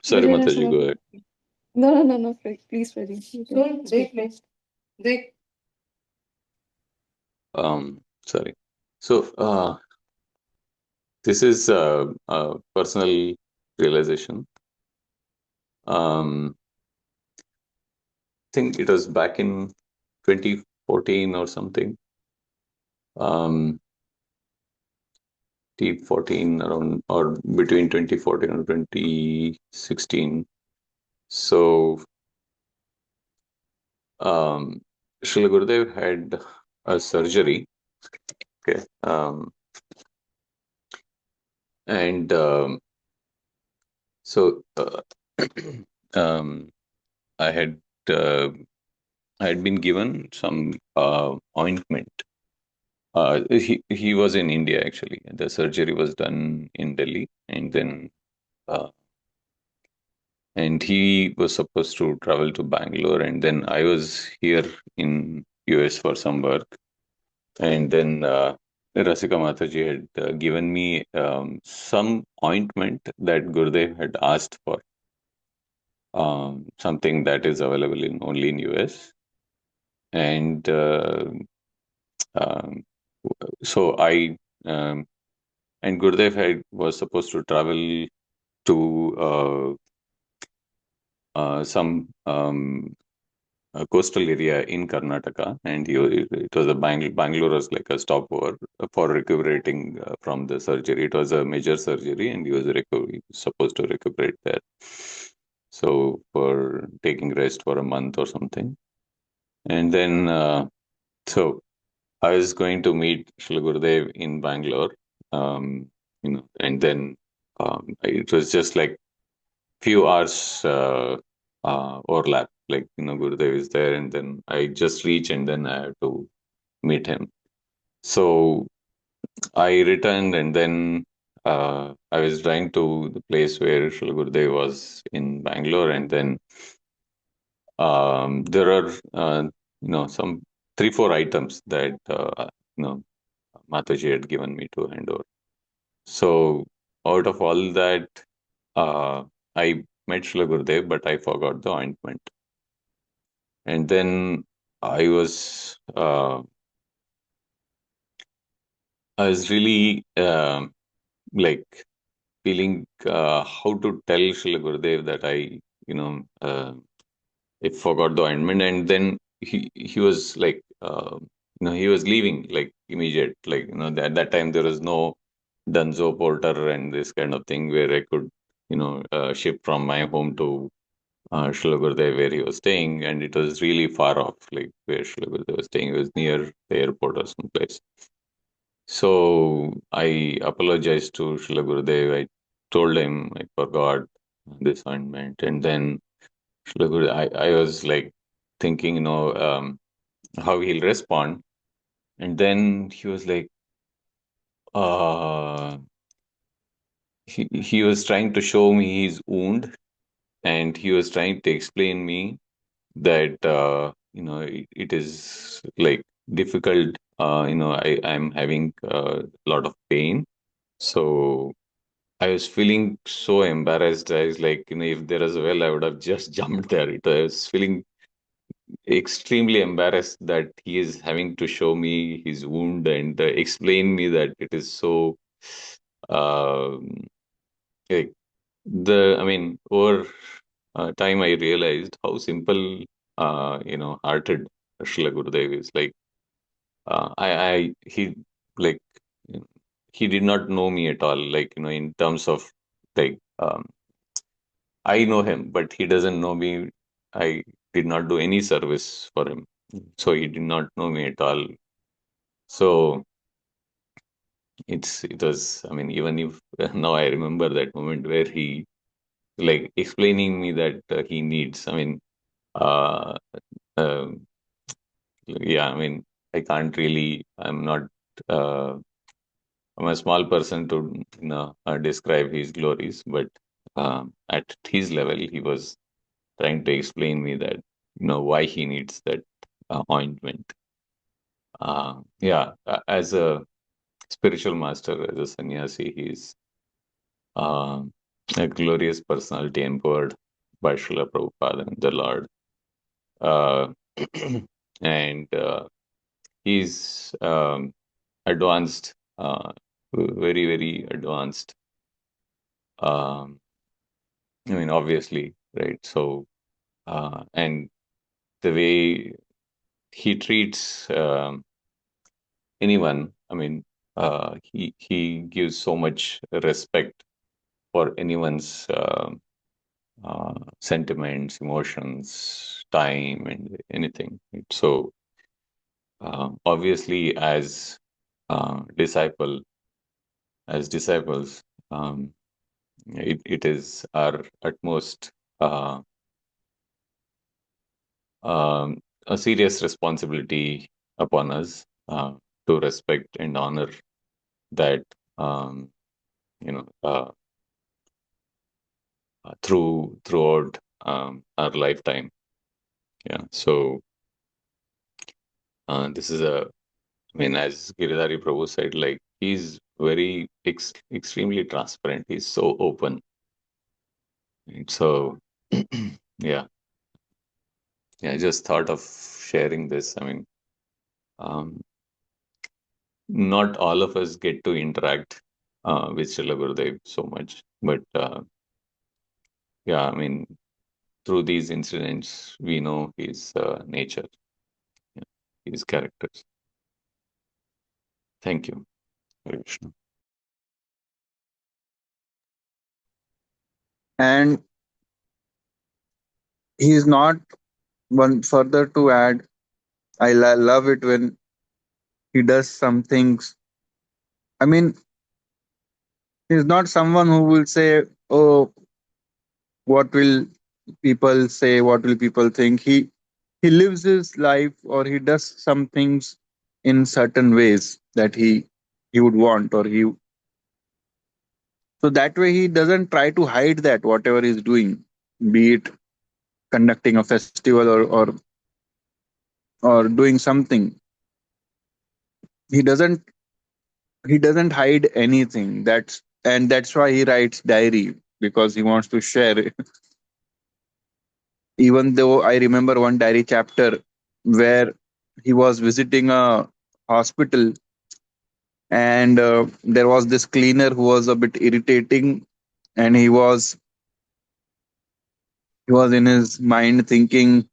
Sorry, Vijay Mataji, Narasimha. go ahead. No. Please, Prabhuji. You can speak. Sorry. So, this is a personal realization. I think it was back in 2014 or something. 2014 around, or between 2014 and 2016. So, Srila Gurudev had a surgery. Okay. And so I had been given some ointment. He was in India actually. The surgery was done in Delhi, and then and he was supposed to travel to Bangalore, and then I was here in US for some work, and then Rasika Mataji had given me some ointment that Gurudev had asked for. Something that is available only in US, and um, so I and Gurudev was supposed to travel to some coastal area in Karnataka, and it was Bangalore was like a stopover for recuperating from the surgery. It was a major surgery, and he was supposed to recuperate there. So for taking rest for a month or something, and then so I was going to meet Srila Gurudev in Bangalore, and then it was just like few hours overlap. Like, Gurudev is there, and then I just reach, and then I have to meet him. So I returned, and then I was driving to the place where Srila Gurudev was in Bangalore, and then there are some 3-4 items that Mataji had given me to hand over. So out of all that, I met Srila Gurudev, but I forgot the ointment. And then I was really like feeling how to tell Srila Gurudev that I forgot the ointment, and then he was like, he was leaving like immediate, like at that time there was no Dunzo porter and this kind of thing where I could ship from my home to Srila Gurudev where he was staying, and it was really far off, like where Srila Gurudev was staying. It was near the airport or someplace. So I apologized to Srila Gurudev. I told him I forgot this ointment, and then Srila Gurudev, I was like thinking, how he'll respond, and then he was like, he was trying to show me his wound, and he was trying to explain me that it is like difficult. I'm having a lot of pain, so I was feeling so embarrassed. I was like, if there is a well, I would have just jumped there. I was feeling extremely embarrassed that he is having to show me his wound and explain me that it is so. Um like I mean, over time, I realized how simple, hearted Srila Gurudev is. Like, he like you know, he did not know me at all. Like, in terms of like, I know him, but he doesn't know me. I did not do any service for him, so he did not know me at all. So it was. I mean, even if now I remember that moment where he like explaining me that he needs. I mean, uh, uh, yeah. I mean, I can't really. I'm not. Uh, I'm a small person to describe his glories, but at his level, he was trying to explain me that why he needs that ointment. As a spiritual master, as a sannyasi, he's uh, a glorious personality empowered by Srila Prabhupada and the Lord. Uh, and he's advanced, very, very advanced. Um, I mean, obviously, right? So, and the way he treats anyone, I mean, he gives so much respect for anyone's sentiments, emotions, time, and anything. So, obviously, disciple, as disciples, it is our utmost uh, a serious responsibility upon us to respect and honor that um, you know throughout our lifetime. Yeah. So this is I mean, as Giridhari Prabhu said, like he's very extremely transparent. He's so open. And so, yeah, I just thought of sharing this. I mean, um, not all of us get to interact with Srila Gurudev so much, but yeah, I mean, through these incidents, we know his nature, yeah, his characters. Thank you, Hare Krishna. And he's not one further to add. Love it when he does some things. I mean, he's not someone who will say, "Oh, what will people say? What will people think?" He lives his life, or he does some things in certain ways that he would want, or he so that way he doesn't try to hide that whatever he's doing, be it conducting a festival or doing something. He doesn't hide anything. That's why he writes diary, because he wants to share. Even though I remember one diary chapter where he was visiting a hospital, and there was this cleaner who was a bit irritating, and he was in his mind thinking,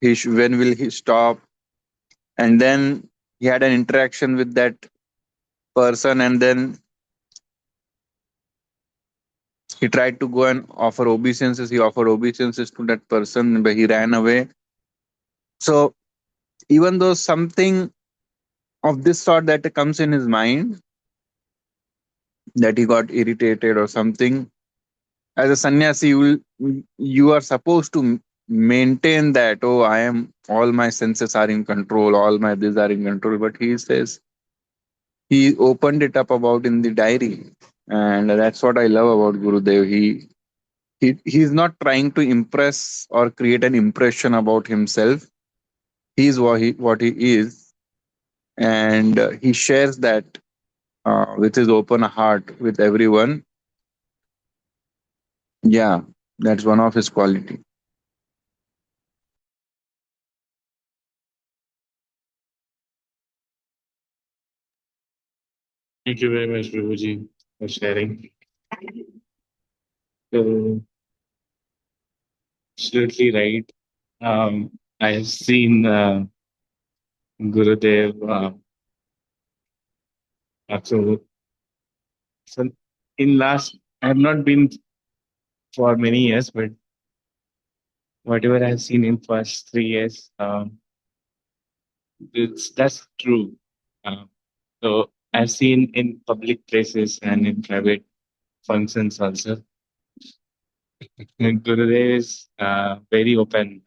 when will he stop? And then he had an interaction with that person, and then he tried to go and offer obeisances. He offered obeisances to that person, but he ran away. So even though something of this sort that comes in his mind, that he got irritated or something, as a sannyasi, you are supposed to maintain that, oh, I am, all my senses are in control, all my these are in control. But he says he opened it up about in the diary, and that's what I love about Gurudev. He's not trying to impress or create an impression about himself. He's what he is, and he shares that with his open heart with everyone. Yeah, that's one of his quality. Thank you very much, Prabhuji, for sharing. So, absolutely right. I have seen Gurudev. So, so in last, I have not been for many years, but whatever I've seen in first 3 years, that's true. So I've seen in public places and in private functions also. And Gurudev is very open.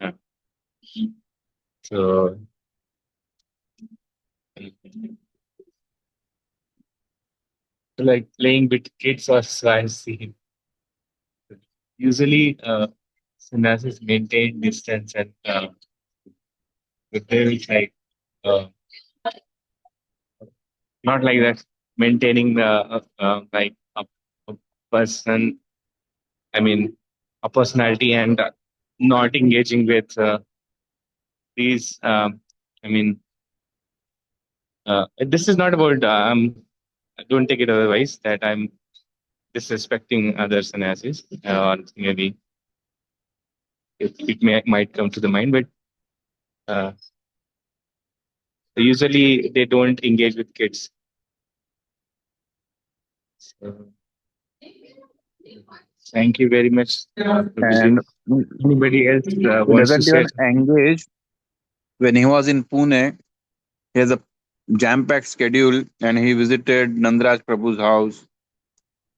So like playing with kids also I've seen. Usually sannyasis maintain distance and Gurudev is like not like that, maintaining the like a person, I mean, a personality and not engaging with these. I mean, this is not about. Don't take it otherwise that I'm disrespecting other sannyasis, or maybe it might come to the mind, but usually they don't engage with kids. So, thank you very much, And Prabhuji. Anybody else he wants to doesn't share? even engage. When he was in Pune, he has a jam-packed schedule, and he visited Nandraj Prabhu's house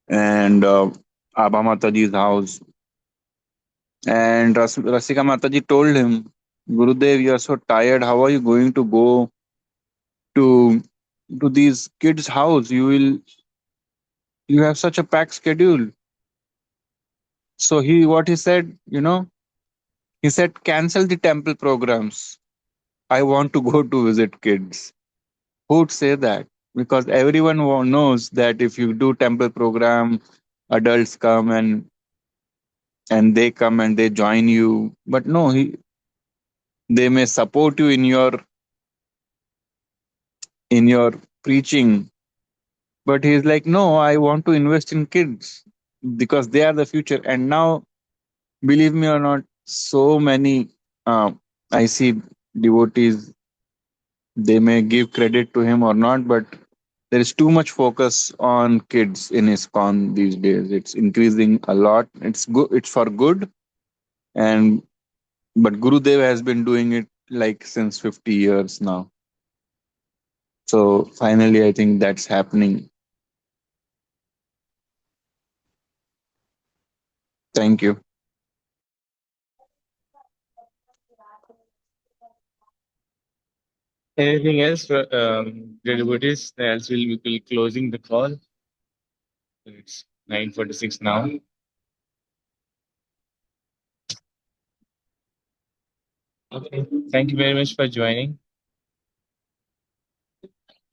and Abha Mataji's house. And Rasika Mataji told him, Gurudev, you are so tired. How are you going to go to these kids' house? You have such a packed schedule. So what he said, he said, cancel the temple programs. I want to go to visit kids. Who would say that? Because everyone knows that if you do temple program, adults come and they come and they join you. But no, they may support you in your preaching. But he's like, no, I want to invest in kids because they are the future. And now, believe me or not, so many I see devotees, they may give credit to him or not, but there is too much focus on kids in ISKCON these days. It's increasing a lot. It's good. It's for good. And but Gurudev has been doing it like since 50 years now. So finally, I think that's happening. Thank you. Anything else, devotees? Else we'll be closing the call. It's 9:46 now. Okay. Thank you very much for joining.